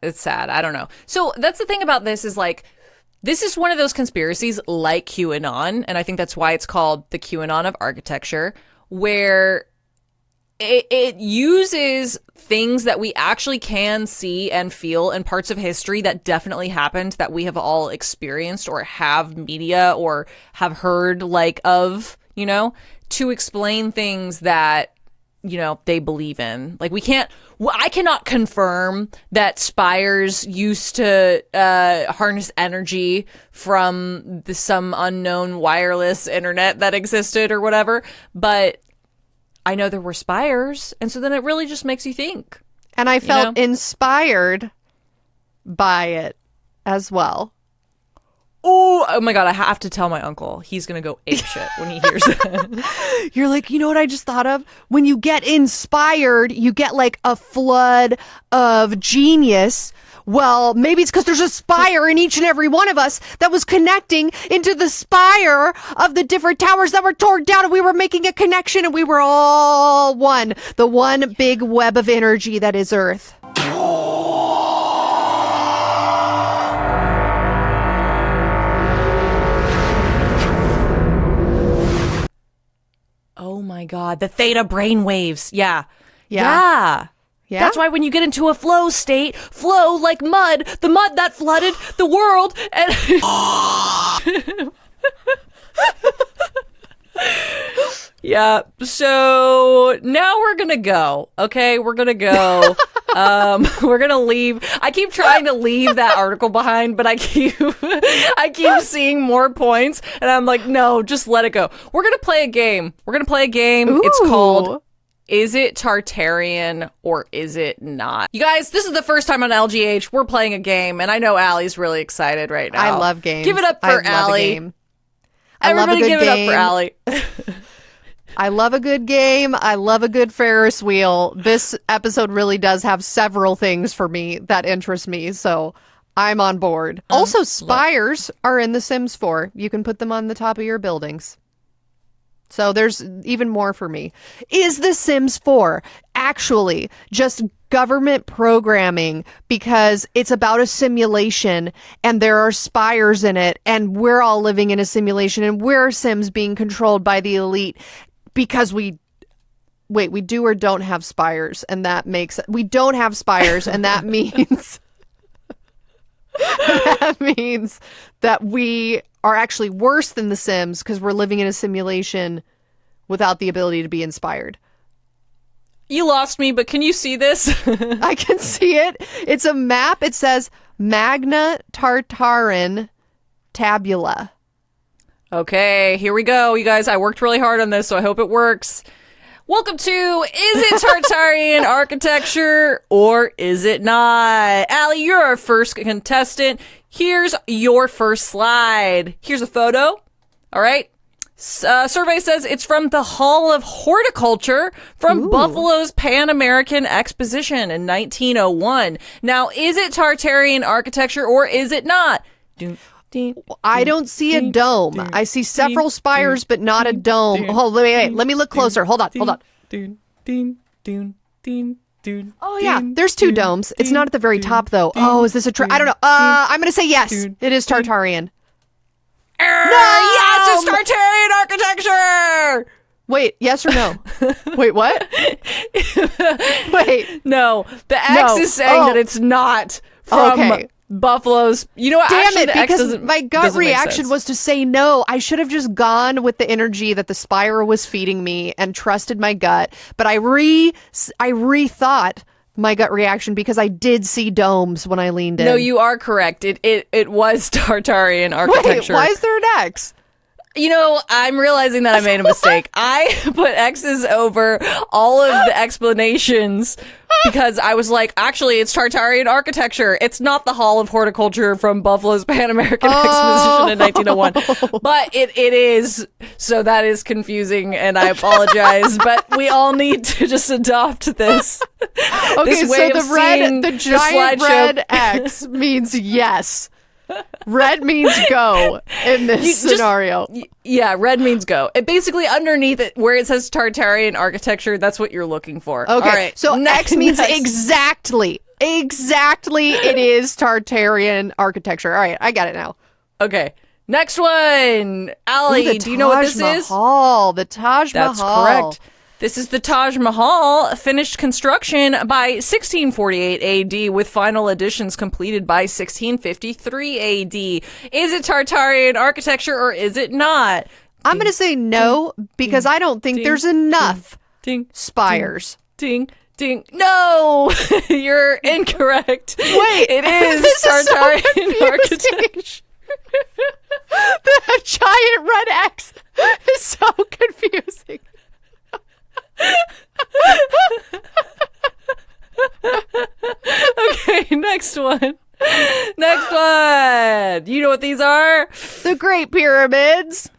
I don't know. So that's the thing about this is like, This is one of those conspiracies like QAnon, and I think that's why it's called the QAnon of architecture, where it uses things that we actually can see and feel in parts of history that definitely happened, that we have all experienced or have media or have heard like of, you know, to explain things that, you know, they believe in. Like I cannot confirm that spires used to harness energy from some unknown wireless internet that existed or whatever, but I know there were spires, and so then it really just makes you think. And I felt inspired by it as well. Oh my God, I have to tell my uncle. He's going to go apeshit when he hears that. You're like, you know what I just thought of? When you get inspired, you get like a flood of genius. Well, maybe it's because there's a spire in each and every one of us that was connecting into the spire of the different towers that were torn down, and we were making a connection, and we were all one. The one big web of energy that is Earth. Oh my God, the theta brainwaves. Yeah. That's why when you get into a flow state, flow like mud, the mud that flooded the world, and yeah. So now we're gonna go. Okay, we're gonna go. We're gonna leave. I keep trying to leave that article behind, but I keep seeing more points, and I'm like, no, just let it go. We're gonna play a game. Ooh. It's called Is It Tartarian or Is It Not? You guys, this is the first time on LGH we're playing a game, and I know Allie's really excited right now. I love games. Give it up for Allie. Everybody give it up for Allie. I love a good game. I love a good Ferris wheel. This episode really does have several things for me that interest me, so I'm on board. Also, spires are in The Sims 4. You can put them on the top of your buildings. So there's even more for me. Is The Sims 4 actually just government programming because it's about a simulation and there are spires in it and we're all living in a simulation and we're Sims being controlled by the elite because we do or don't have spires, and that makes we don't have spires, and that means that we are actually worse than the Sims because we're living in a simulation without the ability to be inspired. You lost me, but can you see this? I can see it. It's a map. It says Magna Tartarin Tabula. Okay, here we go. You guys, I worked really hard on this, so I hope it works. Welcome to Is It Tartarian Architecture or Is It Not? Allie, you're our first contestant. Here's your first slide. Here's a photo. All right. Survey says it's from the Hall of Horticulture from Buffalo's Pan American Exposition in 1901. Now, is it Tartarian architecture or is it not? I don't see a dome. I see several spires, but not a dome. Hold, wait. Let me look closer. Hold on. Oh, yeah. There's two domes. It's not at the very top, though. Oh, is this a I don't know. I'm going to say yes. It is Tartarian. No! Yes, it's Tartarian architecture! Wait, yes or no? Wait, what? Wait. No, the X is saying that it's not from Buffalo's. You know what? Damn actually, it, because my gut reaction was to say no. I should have just gone with the energy that the spire was feeding me and trusted my gut. But I rethought my gut reaction because I did see domes when I leaned in. No, you are correct. It was Tartarian architecture. Wait, why is there an X? You know, I'm realizing that I made a mistake. I put X's over all of the explanations because I was like, actually, it's Tartarian architecture. It's not the Hall of Horticulture from Buffalo's Pan American Exposition in 1901. But it is. So that is confusing, and I apologize. But we all need to just adopt this. Okay, this way so the giant red X means yes. Red means go in this scenario. Yeah, red means go. It basically underneath it where it says Tartarian architecture, that's what you're looking for. Okay. All right. So X means exactly it is Tartarian architecture. All right, I got it now. Okay. Next one. Allie, do you know what this is? The Taj Mahal. That's correct. This is the Taj Mahal, finished construction by 1648 AD with final additions completed by 1653 AD. Is it Tartarian architecture or is it not? I'm going to say no because I don't think there's enough spires. Ding, ding. No, you're incorrect. Wait, it is Tartarian architecture. The giant red X is so confusing. Okay, next one. Next one. You know what these are? The Great Pyramids.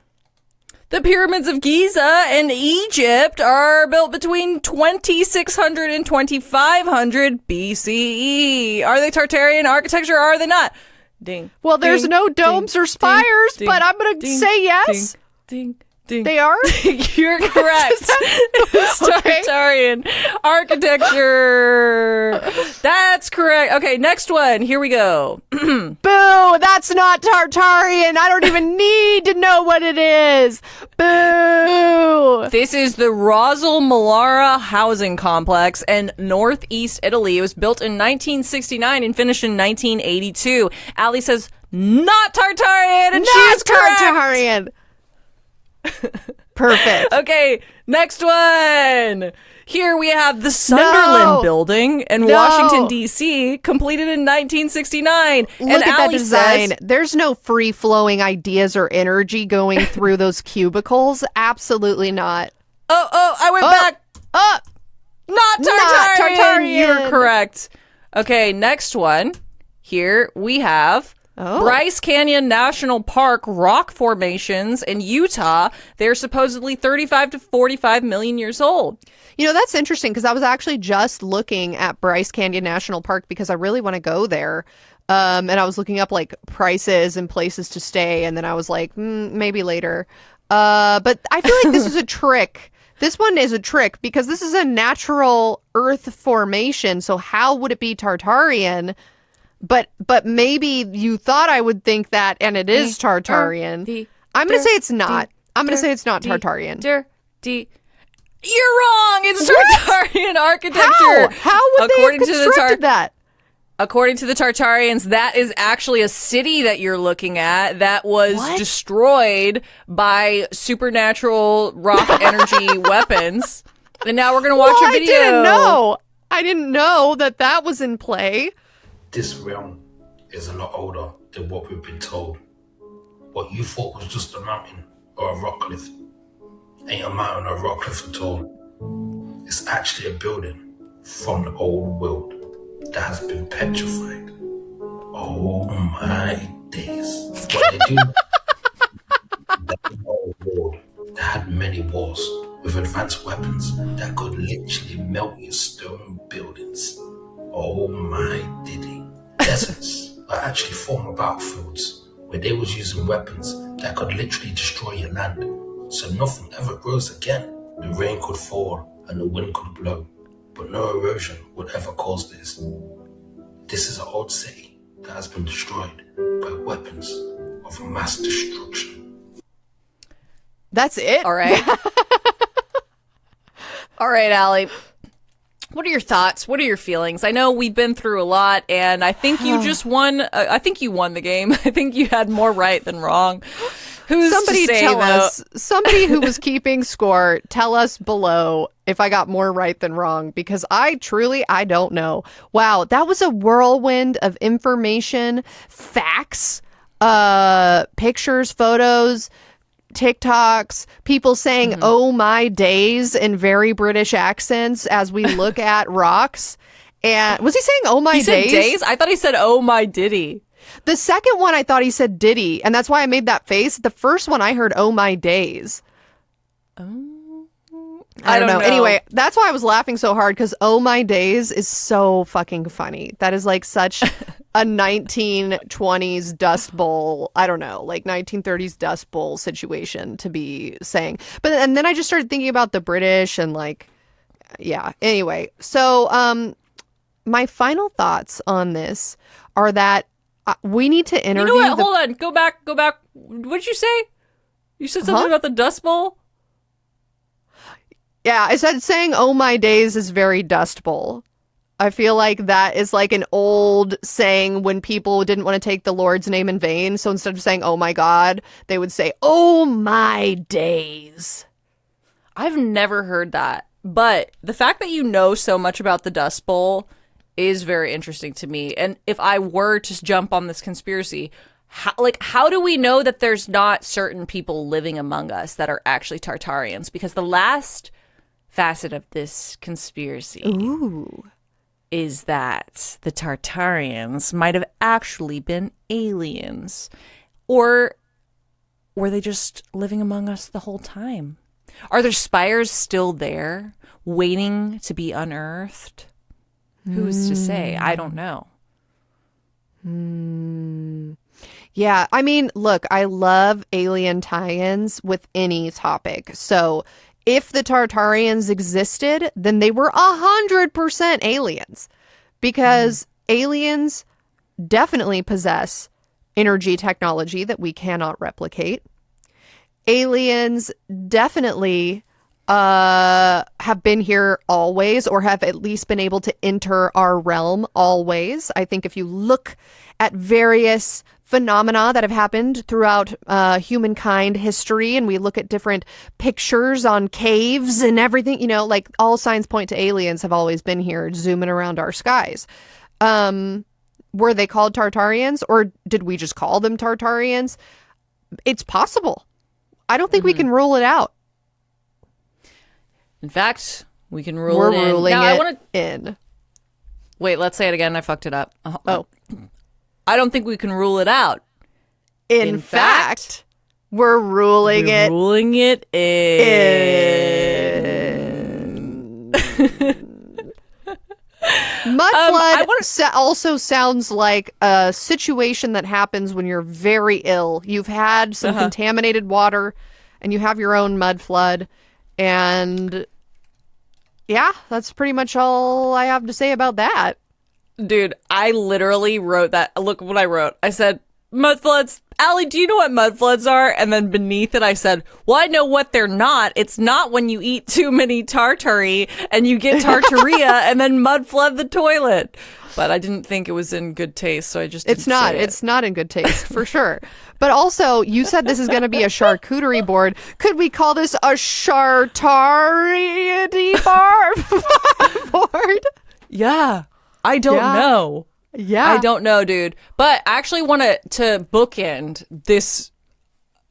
The Pyramids of Giza in Egypt are built between 2600 and 2500 BCE. Are they Tartarian architecture or are they not? Ding. Well, there's ding, no domes ding, or spires, ding, but I'm going to say yes. Ding, ding. They are? You're correct. It's Tartarian architecture. That's correct. Okay, next one. Here we go. Boo! That's not Tartarian. I don't even need to know what it is. Boo! This is the Rosal Malara housing complex in northeast Italy. It was built in 1969 and finished in 1982. Allie says, not Tartarian, and she is correct. Tartarian. Perfect. Okay, next one. Here we have the Sunderland building in Washington, D.C., completed in 1969. Look and at Allie that design. says, there's no free-flowing ideas or energy going through those cubicles. Absolutely not. I went back. Not Tartarian. You're correct. Okay, next one. Here we have Bryce Canyon National Park rock formations in Utah. They're supposedly 35 to 45 million years old. You know, that's interesting because I was actually just looking at Bryce Canyon National Park because I really want to go there. And I was looking up like prices and places to stay. And then I was like, maybe later. But I feel like this is a trick. This one is a trick because this is a natural earth formation. So how would it be Tartarian? But maybe you thought I would think that, and it is Tartarian. I'm going to say it's not. I'm going to say it's not Tartarian. You're wrong. It's Tartarian architecture. How would they have constructed that? According to the Tartarians, that is actually a city that you're looking at that was destroyed by supernatural rock energy weapons. And now we're going to watch a video. I didn't know that was in play. This realm is a lot older than what we've been told. What you thought was just a mountain or a rock cliff ain't a mountain or a rock cliff at all. It's actually a building from the old world that has been petrified. Oh my days. What they do, that old world that had many walls with advanced weapons that could literally melt your stone buildings. Oh my diddy. Deserts are actually former battlefields where they was using weapons that could literally destroy your land. So nothing ever grows again. The rain could fall and the wind could blow, but no erosion would ever cause this. This is an old city that has been destroyed by weapons of mass destruction. That's it? All right. All right, Allie. What are your thoughts? What are your feelings? I know we've been through a lot, and I think you just won. I think you won the game. I think you had more right than wrong. Who's somebody to say, tell though? us? Somebody who was keeping score, tell us below if I got more right than wrong, because I don't know. Wow, that was a whirlwind of information, facts, pictures, photos, TikToks, people saying "oh my days" in very British accents as we look at rocks. And was he saying "oh my he said days"? days? I thought he said "oh my diddy." The second one I thought he said "diddy," and that's why I made that face. The first one I heard "oh my days." I don't know. Anyway, that's why I was laughing so hard because "oh my days" is so fucking funny. That is like such a 1920s Dust Bowl, I don't know, like 1930s Dust Bowl situation to be saying. And then I just started thinking about the British and like, yeah. Anyway, so my final thoughts on this are that We need to You interview. know what? Hold on. Go back. What did you say? You said something about the Dust Bowl? Yeah, I said saying "oh my days" is very Dust Bowl. I feel like that is like an old saying when people didn't want to take the Lord's name in vain. So instead of saying "oh my God," they would say "oh my days." I've never heard that. But the fact that you know so much about the Dust Bowl is very interesting to me. And if I were to jump on this conspiracy, how do we know that there's not certain people living among us that are actually Tartarians? Because the last facet of this conspiracy is that the Tartarians might have actually been aliens. Or were they just living among us the whole time? Are their spires still there, waiting to be unearthed? Who's to say? I don't know. Yeah, I mean, look, I love alien tie-ins with any topic. So if the Tartarians existed, then they were 100% aliens. Because aliens definitely possess energy technology that we cannot replicate. Aliens definitely have been here always, or have at least been able to enter our realm always. I think if you look at various phenomena that have happened throughout humankind history, and we look at different pictures on caves and everything, you know, like all signs point to aliens have always been here zooming around our skies. Were they called Tartarians, or did we just call them Tartarians? It's possible. I don't think we can rule it out. In fact, we can rule We're it in. ruling Now, it I want to in. wait. Let's say it again. I fucked it up. Oh. I don't think we can rule it out. In fact, we're ruling it in. Mud flood also sounds like a situation that happens when you're very ill. You've had some contaminated water, and you have your own mud flood. And yeah, that's pretty much all I have to say about that. Dude, I literally wrote that. Look what I wrote. I said, mud floods. Allie, do you know what mud floods are? And then beneath it, I said, well, I know what they're not. It's not when you eat too many tartary and you get tartaria and then mud flood the toilet. But I didn't think it was in good taste, so I just didn't say it. It's not in good taste, for sure. But also, you said this is going to be a charcuterie board. Could we call this a chartarian board? Yeah. I don't know. Yeah. I don't know, dude. But I actually want to bookend this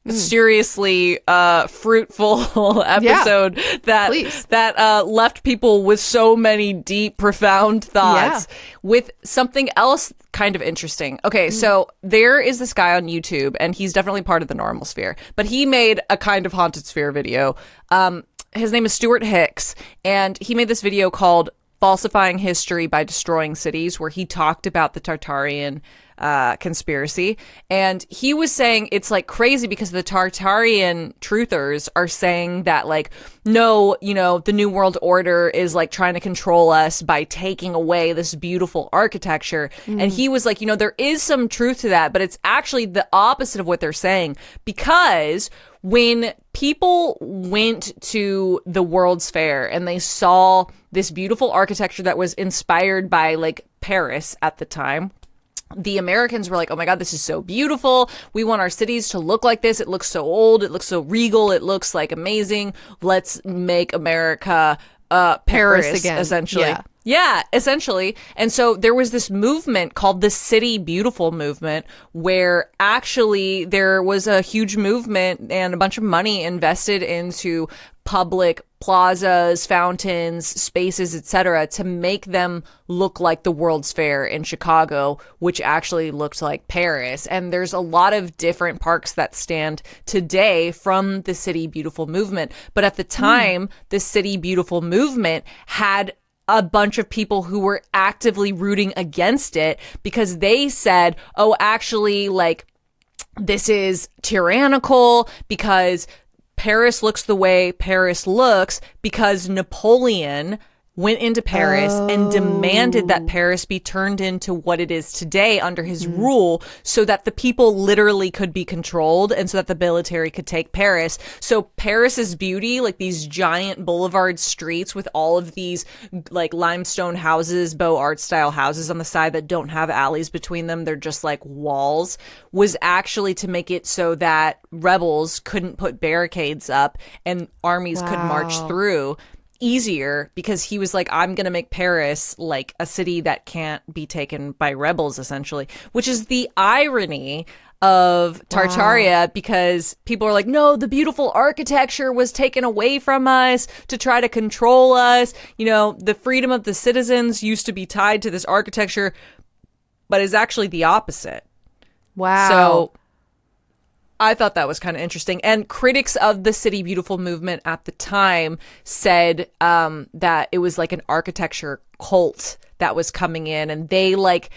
seriously fruitful episode that left people with so many deep, profound thoughts with something else kind of interesting. Okay, so there is this guy on YouTube, and he's definitely part of the normal sphere, but he made a kind of haunted sphere video. His name is Stuart Hicks, and he made this video called Falsifying History by Destroying Cities, where he talked about the Tartarian conspiracy. And he was saying it's like crazy because the Tartarian truthers are saying that, like, no, you know, the New World Order is like trying to control us by taking away this beautiful architecture. And he was like, you know, there is some truth to that, but it's actually the opposite of what they're saying, because when people went to the World's Fair and they saw this beautiful architecture that was inspired by like Paris at the time, the Americans were like, oh my God, this is so beautiful. We want our cities to look like this. It looks so old. It looks so regal. It looks like amazing. Let's make America Paris again, essentially. Yeah, essentially. And so there was this movement called the City Beautiful movement, where actually there was a huge movement and a bunch of money invested into public plazas, fountains, spaces, etc., to make them look like the World's Fair in Chicago, which actually looked like Paris. And there's a lot of different parks that stand today from the City Beautiful movement. But at the time, the City Beautiful movement had a bunch of people who were actively rooting against it because they said, oh, actually, like, this is tyrannical because Paris looks the way Paris looks because Napoleon went into Paris and demanded that Paris be turned into what it is today under his rule, so that the people literally could be controlled and so that the military could take Paris. So Paris's beauty, like these giant boulevard streets with all of these like limestone houses, Beaux Art style houses on the side that don't have alleys between them, they're just like walls, was actually to make it so that rebels couldn't put barricades up and armies could march through easier, because he was like, I'm gonna make Paris like a city that can't be taken by rebels, essentially, which is the irony of Tartaria, because people are like, no, the beautiful architecture was taken away from us to try to control us. You know, the freedom of the citizens used to be tied to this architecture, but is actually the opposite. Wow. So I thought that was kind of interesting. And critics of the City Beautiful movement at the time said that it was like an architecture cult that was coming in, and they like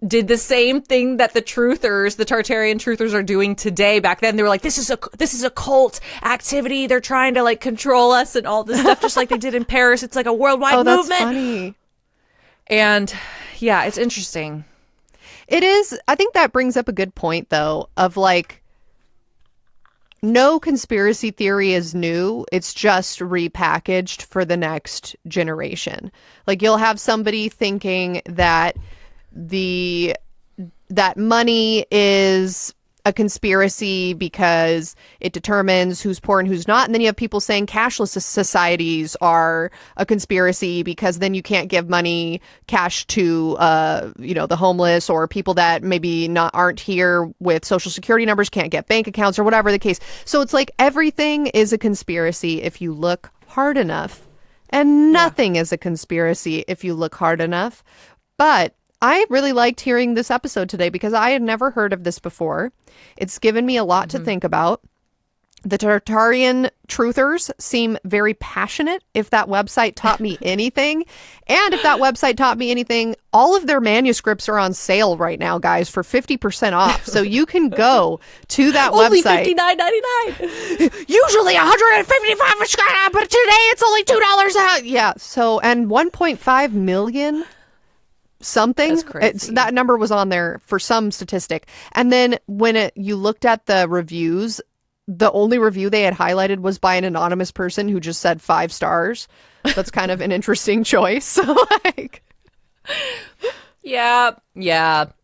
did the same thing that the truthers, the Tartarian truthers, are doing today. Back then, they were like, this is a cult activity. They're trying to like control us and all this stuff, just like they did in Paris. It's like a worldwide movement. That's funny. And yeah, it's interesting. It is. I think that brings up a good point, though, of like, no conspiracy theory is new. It's just repackaged for the next generation. Like, you'll have somebody thinking that that money is a conspiracy because it determines who's poor and who's not. And then you have people saying cashless societies are a conspiracy because then you can't give money cash to, the homeless, or people that maybe aren't here with social security numbers, can't get bank accounts, or whatever the case. So it's like everything is a conspiracy if you look hard enough, and nothing is a conspiracy if you look hard enough. But I really liked hearing this episode today because I had never heard of this before. It's given me a lot to think about. The Tartarian truthers seem very passionate, if that website taught me anything. And if that website taught me anything, all of their manuscripts are on sale right now, guys, for 50% off. So you can go to that Only website. $59.99. Usually $155 a square, but today it's only $2 out. Yeah. So, and 1.5 million something. That's crazy. That number was on there for some statistic. And then when you looked at the reviews, the only review they had highlighted was by an anonymous person who just said 5 stars. That's kind of an interesting choice. So like, Yeah.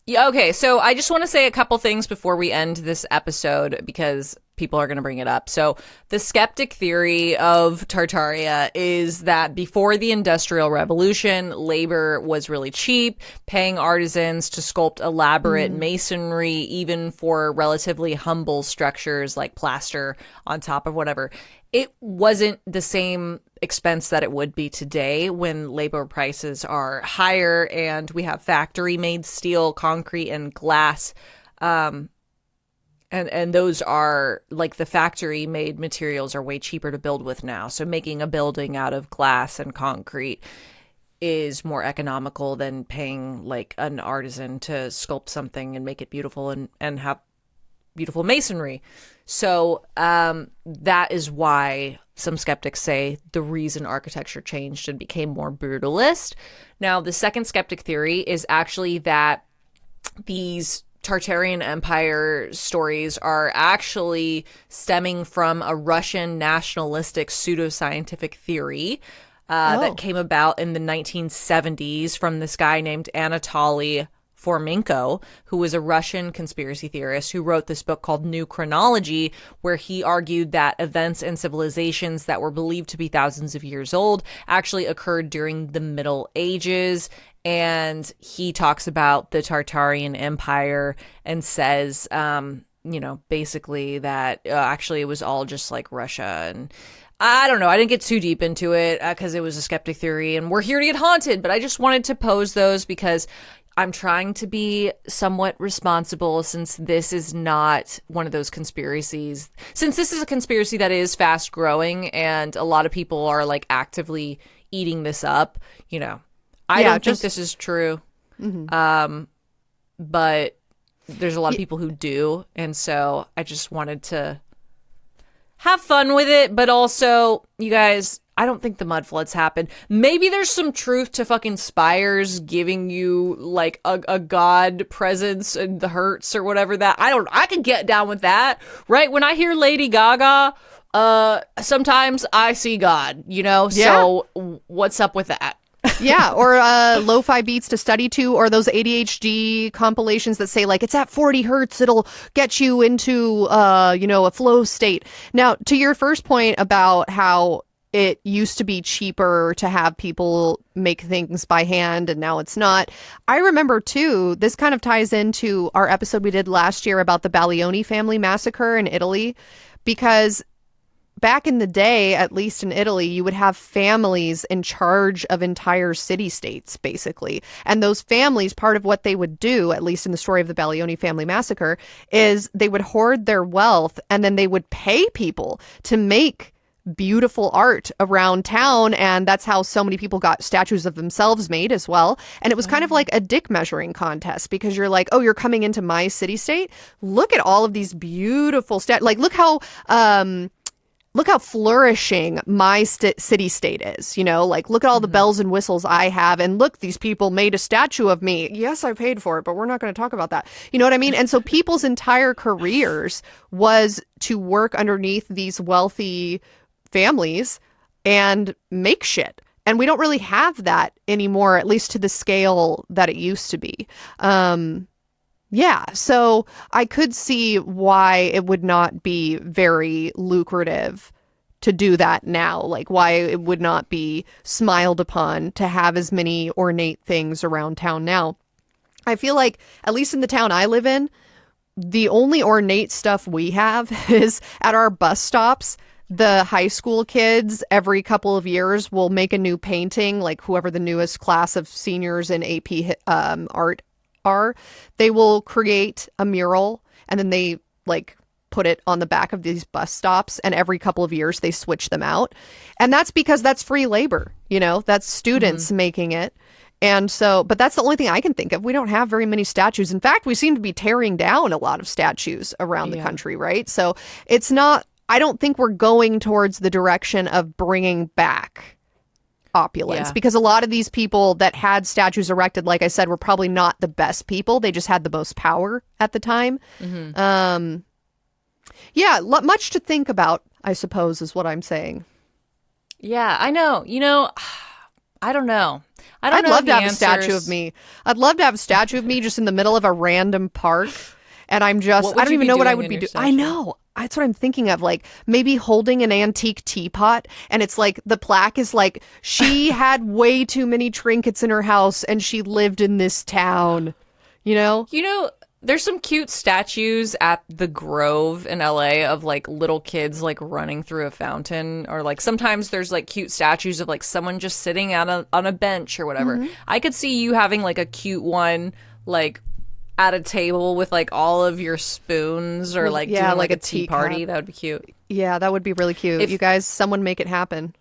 Okay, so I just want to say a couple things before we end this episode, because people are going to bring it up. So the skeptic theory of Tartaria is that before the Industrial Revolution, labor was really cheap, paying artisans to sculpt elaborate masonry, even for relatively humble structures like plaster on top of whatever. It wasn't the same expense that it would be today, when labor prices are higher and we have factory-made steel, concrete, and glass. And those are, like, the factory-made materials are way cheaper to build with now. So making a building out of glass and concrete is more economical than paying, like, an artisan to sculpt something and make it beautiful and have beautiful masonry. So that is why some skeptics say the reason architecture changed and became more brutalist. Now, the second skeptic theory is actually that these Tartarian Empire stories are actually stemming from a Russian nationalistic pseudoscientific theory that came about in the 1970s from this guy named Anatoly Fomenko, who was a Russian conspiracy theorist who wrote this book called New Chronology, where he argued that events and civilizations that were believed to be thousands of years old actually occurred during the Middle Ages. And he talks about the Tartarian Empire and says, basically that actually it was all just like Russia. And I don't know. I didn't get too deep into it because it was a skeptic theory and we're here to get haunted. But I just wanted to pose those because I'm trying to be somewhat responsible, since this is not one of those conspiracies. Since this is a conspiracy that is fast growing and a lot of people are like actively eating this up, I don't think this is true. Mm-hmm. But there's a lot of people who do. And so I just wanted to have fun with it. But also, you guys, I don't think the mud floods happened. Maybe there's some truth to fucking spires giving you like a god presence and the hurts or whatever that. I can get down with that, right? When I hear Lady Gaga, sometimes I see God, you know? Yeah. So what's up with that? Yeah, or lo-fi beats to study to, or those ADHD compilations that say like it's at 40 hertz, it'll get you into a flow state. Now, to your first point about how it used to be cheaper to have people make things by hand and now it's not. I remember too, this kind of ties into our episode we did last year about the Baglioni family massacre in Italy, because back in the day, at least in Italy, you would have families in charge of entire city-states, basically. And those families, part of what they would do, at least in the story of the Baglioni family massacre, is they would hoard their wealth and then they would pay people to make beautiful art around town, and that's how so many people got statues of themselves made as well. And it was kind of like a dick measuring contest, because you're like, oh, you're coming into my city-state? Look at all of these beautiful like look how flourishing my city-state is, you know? Like, look at all the bells and whistles I have, and look, these people made a statue of me. Yes, I paid for it, but we're not going to talk about that. You know what I mean? And so people's entire careers was to work underneath these wealthy families and make shit. And we don't really have that anymore, at least to the scale that it used to be. Yeah, so I could see why it would not be very lucrative to do that now, like why it would not be smiled upon to have as many ornate things around town now. I feel like, at least in the town I live in, the only ornate stuff we have is at our bus stops. The high school kids every couple of years will make a new painting, like whoever the newest class of seniors in AP art are, they will create a mural and then they like put it on the back of these bus stops, and every couple of years they switch them out. And that's because that's free labor, you know, that's students making it. And so, but that's the only thing I can think of. We don't have very many statues. In fact, we seem to be tearing down a lot of statues around the country, right? So it's not, I don't think we're going towards the direction of bringing back opulence, because a lot of these people that had statues erected, like I said, were probably not the best people. They just had the most power at the time. Much to think about, I suppose, is what I'm saying. Yeah, I know. You know, I don't know. I'd love to have a statue of me. I'd love to have a statue of me just in the middle of a random park. And I'm just, I don't even know what I would be doing. I know. That's what I'm thinking of. Like maybe holding an antique teapot, and it's like the plaque is like, she had way too many trinkets in her house and she lived in this town, you know? You know, there's some cute statues at the Grove in LA of like little kids like running through a fountain, or like sometimes there's like cute statues of like someone just sitting on a bench or whatever. I could see you having like a cute one like at a table with like all of your spoons, or like doing like a tea party. That would be cute. Yeah, that would be really cute. If you guys, someone make it happen.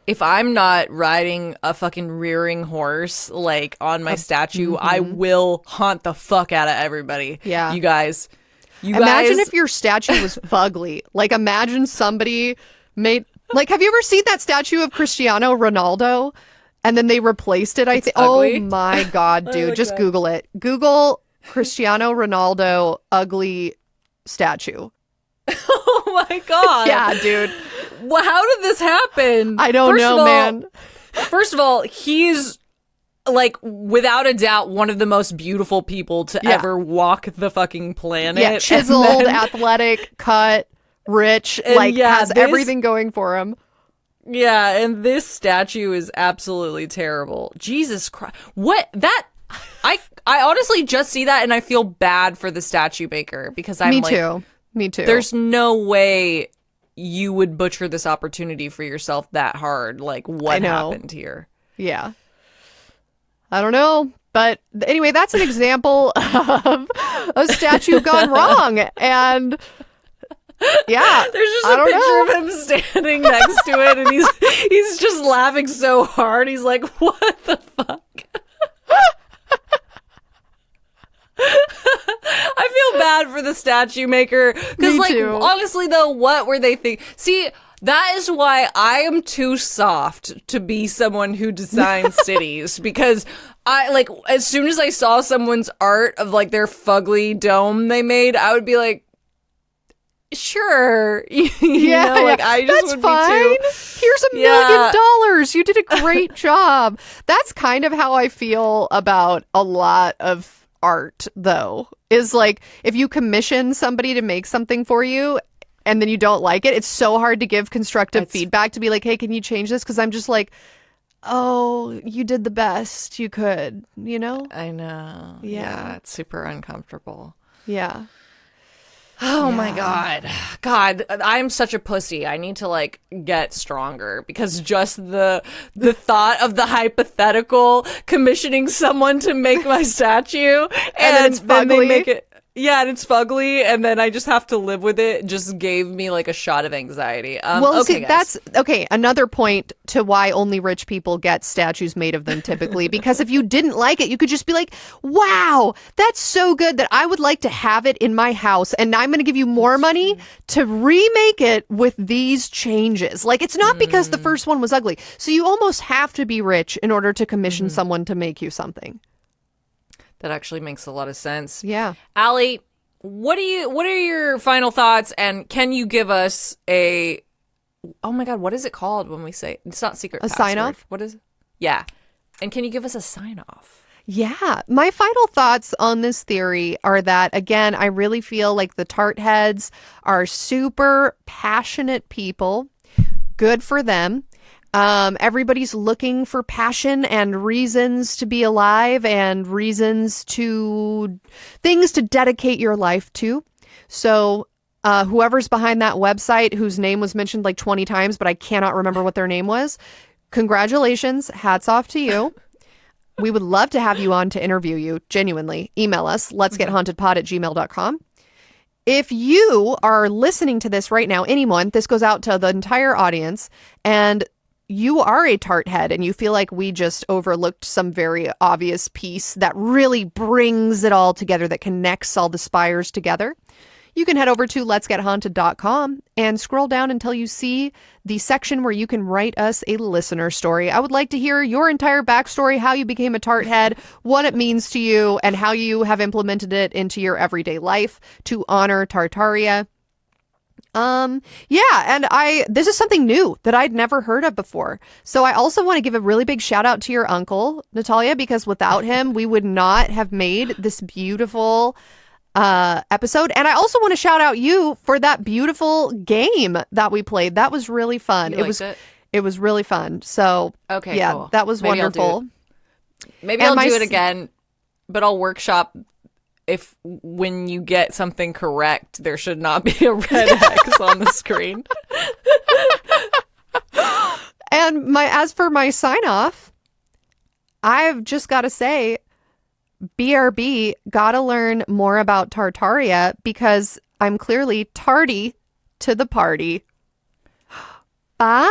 If I'm not riding a fucking rearing horse like on my statue, I will haunt the fuck out of everybody. Yeah. You guys. Imagine if your statue was fugly. Like imagine somebody made, like, have you ever seen that statue of Cristiano Ronaldo? And then they replaced it. Oh my God, dude. Just Google it. Google Cristiano Ronaldo ugly statue. Oh my God. Yeah, dude. Well, how did this happen? I don't know, man. First of all, he's like without a doubt one of the most beautiful people to ever walk the fucking planet. Yeah, chiseled, athletic, cut, rich, like has everything going for him. Yeah, and this statue is absolutely terrible. Jesus Christ. What? That... I honestly just see that and I feel bad for the statue maker, because I'm Me too. There's no way you would butcher this opportunity for yourself that hard. Like, what happened here? Yeah. I don't know. But anyway, that's an example of a statue gone wrong. And... yeah, there's just a picture of him standing next to it, and he's just laughing so hard. He's like, "What the fuck?" I feel bad for the statue maker, because, like, honestly, though, what were they thinking? See, That is why I am too soft to be someone who designs cities, because I like, as soon as I saw someone's art of like their fugly dome they made, I would be like, sure. You know, like I just that's would fine. be too. Here's $1 million. You did a great job. That's kind of how I feel about a lot of art, though, is like if you commission somebody to make something for you and then you don't like it, it's so hard to give constructive feedback to be like, hey, can you change this? Because I'm just like, oh, you did the best you could, you know? I know. Yeah, it's super uncomfortable. Yeah. Oh my God, I'm such a pussy. I need to like get stronger, because just the thought of the hypothetical commissioning someone to make my statue and then they make it. Yeah, and it's fugly, and then I just have to live with it. Just gave me like a shot of anxiety. Well, okay, see, that's okay. Another point to why only rich people get statues made of them typically, because if you didn't like it, you could just be like, wow, that's so good that I would like to have it in my house. And I'm going to give you more money to remake it with these changes. Like, it's not because the first one was ugly. So you almost have to be rich in order to commission someone to make you something. That actually makes a lot of sense. Yeah. Allie, what are your final thoughts, and can you give us a, oh my God, what is it called when we say, it's not secret password. Sign off? What is it? Yeah. And can you give us a sign off? Yeah. My final thoughts on this theory are that, again, I really feel like the tart heads are super passionate people. Good for them. Everybody's looking for passion and reasons to be alive and things to dedicate your life to. So whoever's behind that website, whose name was mentioned like 20 times, but I cannot remember what their name was, congratulations. Hats off to you. We would love to have you on to interview you. Genuinely. Email us, letsgethauntedpod@gmail.com. If you are listening to this right now, anyone, this goes out to the entire audience, and you are a tart head and you feel like we just overlooked some very obvious piece that really brings it all together, that connects all the spires together, you can head over to letsgethaunted.com and scroll down until you see the section where you can write us a listener story. I would like to hear your entire backstory, how you became a tart head, what it means to you, and how you have implemented it into your everyday life to honor Tartaria. And this is something new that I'd never heard of before. So I also want to give a really big shout out to your uncle, Natalia, because without him, we would not have made this beautiful episode. And I also want to shout out you for that beautiful game that we played. That was really fun. It was really fun. So okay, yeah, cool. That was wonderful. Maybe I'll do it again, but I'll workshop. If when you get something correct, there should not be a red X on the screen. And as for my sign off, I've just got to say, BRB, gotta learn more about Tartaria, because I'm clearly tardy to the party. Bye. Bye.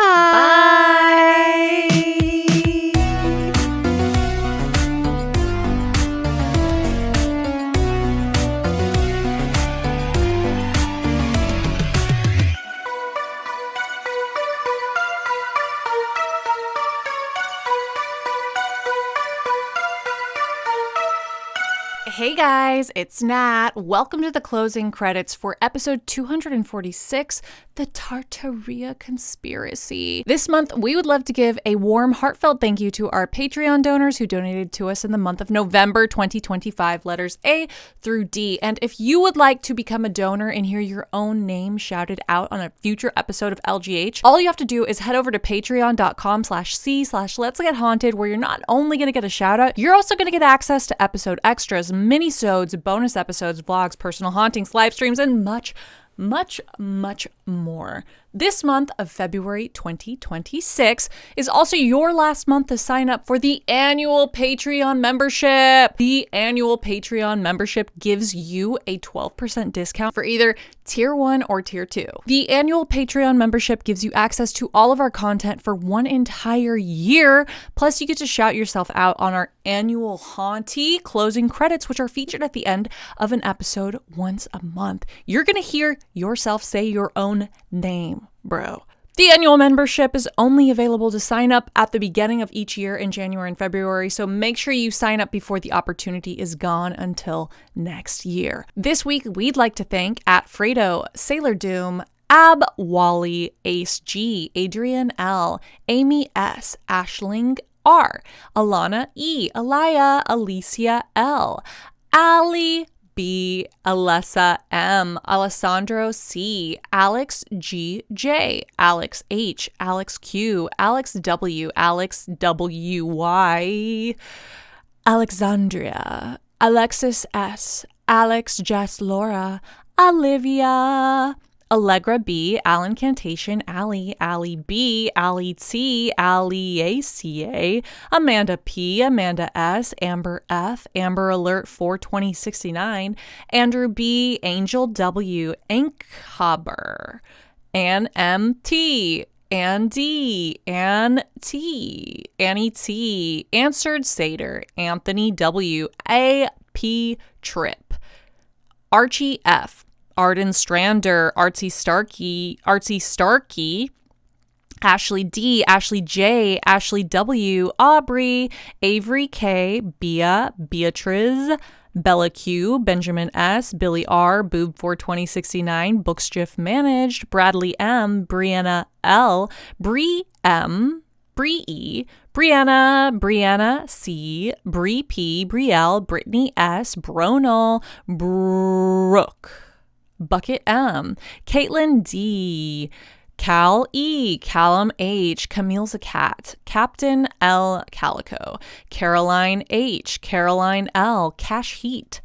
Hey guys, it's Nat. Welcome to the closing credits for episode 246, The Tartaria Conspiracy. This month, we would love to give a warm, heartfelt thank you to our Patreon donors who donated to us in the month of November 2025, letters A through D. And if you would like to become a donor and hear your own name shouted out on a future episode of LGH, all you have to do is head over to patreon.com/c/letsgethaunted, where you're not only going to get a shout out, you're also going to get access to episode extras, mini-sodes, bonus episodes, vlogs, personal hauntings, live streams, and much, much, much more. This month of February 2026 is also your last month to sign up for the annual Patreon membership. The annual Patreon membership gives you a 12% discount for either Tier 1 or Tier 2. The annual Patreon membership gives you access to all of our content for one entire year. Plus, you get to shout yourself out on our annual Haunty closing credits, which are featured at the end of an episode once a month. You're going to hear yourself say your own name, bro. The annual membership is only available to sign up at the beginning of each year in January and February, so make sure you sign up before the opportunity is gone until next year. This week, we'd like to thank @Fredo, Sailor Doom, Ab Wally, Ace G, Adrian L, Amy S, Ashling R, Alana E, Alaya, Alicia L, Ali B, Alessa M, Alessandro C, Alex G J, Alex H, Alex Q, Alex W, Alex W Y, Alexandria, Alexis S, Alex Jess Laura, Olivia, Allegra B, Alan Cantation, Ali, Ali B, Ali T, Ali ACA, Amanda P, Amanda S, Amber F, Amber Alert 42069, Andrew B, Angel W, Inkhaber, Ann M T, Ann D, Ann T, Annie T, Answered Satyr, Anthony W, A P Trip, Archie F, Arden Strander, Artsy Starkey, Ashley D, Ashley J, Ashley W, Aubrey, Avery K, Bea, Beatriz, Bella Q, Benjamin S, Billy R, Boob 42069, Booksjiff Managed, Bradley M, Brianna L, Bree M, Bree E, Brianna C, Bree P, Brielle, Brittany S, Bronal, Brooke, Bucket M, Caitlin D, Cal E, Callum H, Camille's a cat, Captain L Calico, Caroline H, Caroline L, Cash Heat,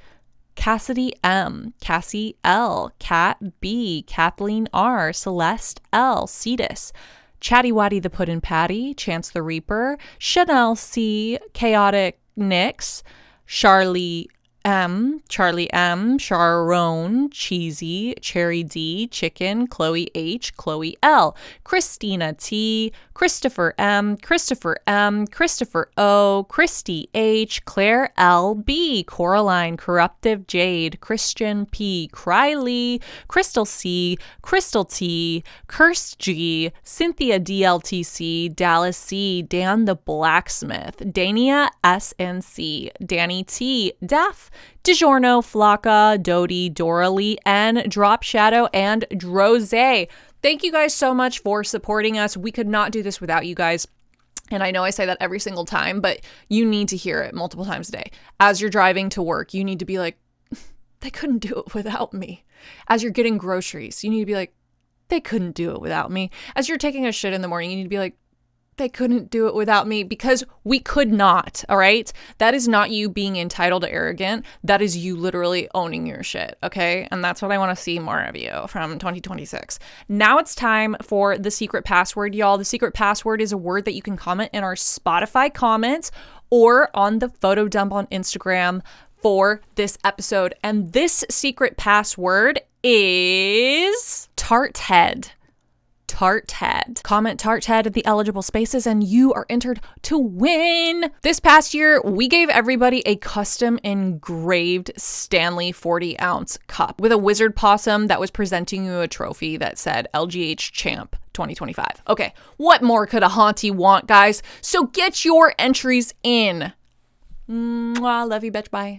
Cassidy M, Cassie L, Cat B, Kathleen R, Celeste L, Cetus, Chatty Watty the Puddin' Patty, Chance the Reaper, Chanel C, Chaotic Nix, Charlie M, Sharon, Cheesy, Cherry D, Chicken, Chloe H, Chloe L, Christina T, Christopher M, Christopher O, Christy H, Claire L B, Coraline, Corruptive Jade, Christian P, Criley, Crystal C, Crystal T, Cursed G, Cynthia DLTC, Dallas C, Dan the Blacksmith, Dania SNC, Danny T, Daff, DiGiorno, Flocka, Dodie, Doralee, N, Drop Shadow, and Drose. Thank you guys so much for supporting us. We could not do this without you guys. And I know I say that every single time, but you need to hear it multiple times a day. As you're driving to work, you need to be like, they couldn't do it without me. As you're getting groceries, you need to be like, they couldn't do it without me. As you're taking a shit in the morning, you need to be like, they couldn't do it without me, because we could not, all right? That is not you being entitled or arrogant. That is you literally owning your shit, okay? And that's what I want to see more of you from 2026. Now it's time for the secret password, y'all. The secret password is a word that you can comment in our Spotify comments or on the photo dump on Instagram for this episode. And this secret password is Tart Head. Tart Head. Comment Tart Head at the eligible spaces and you are entered to win. This past year, we gave everybody a custom engraved Stanley 40-ounce cup with a wizard possum that was presenting you a trophy that said LGH Champ 2025. Okay, what more could a hauntie want, guys? So get your entries in. Mwah, love you, bitch, bye.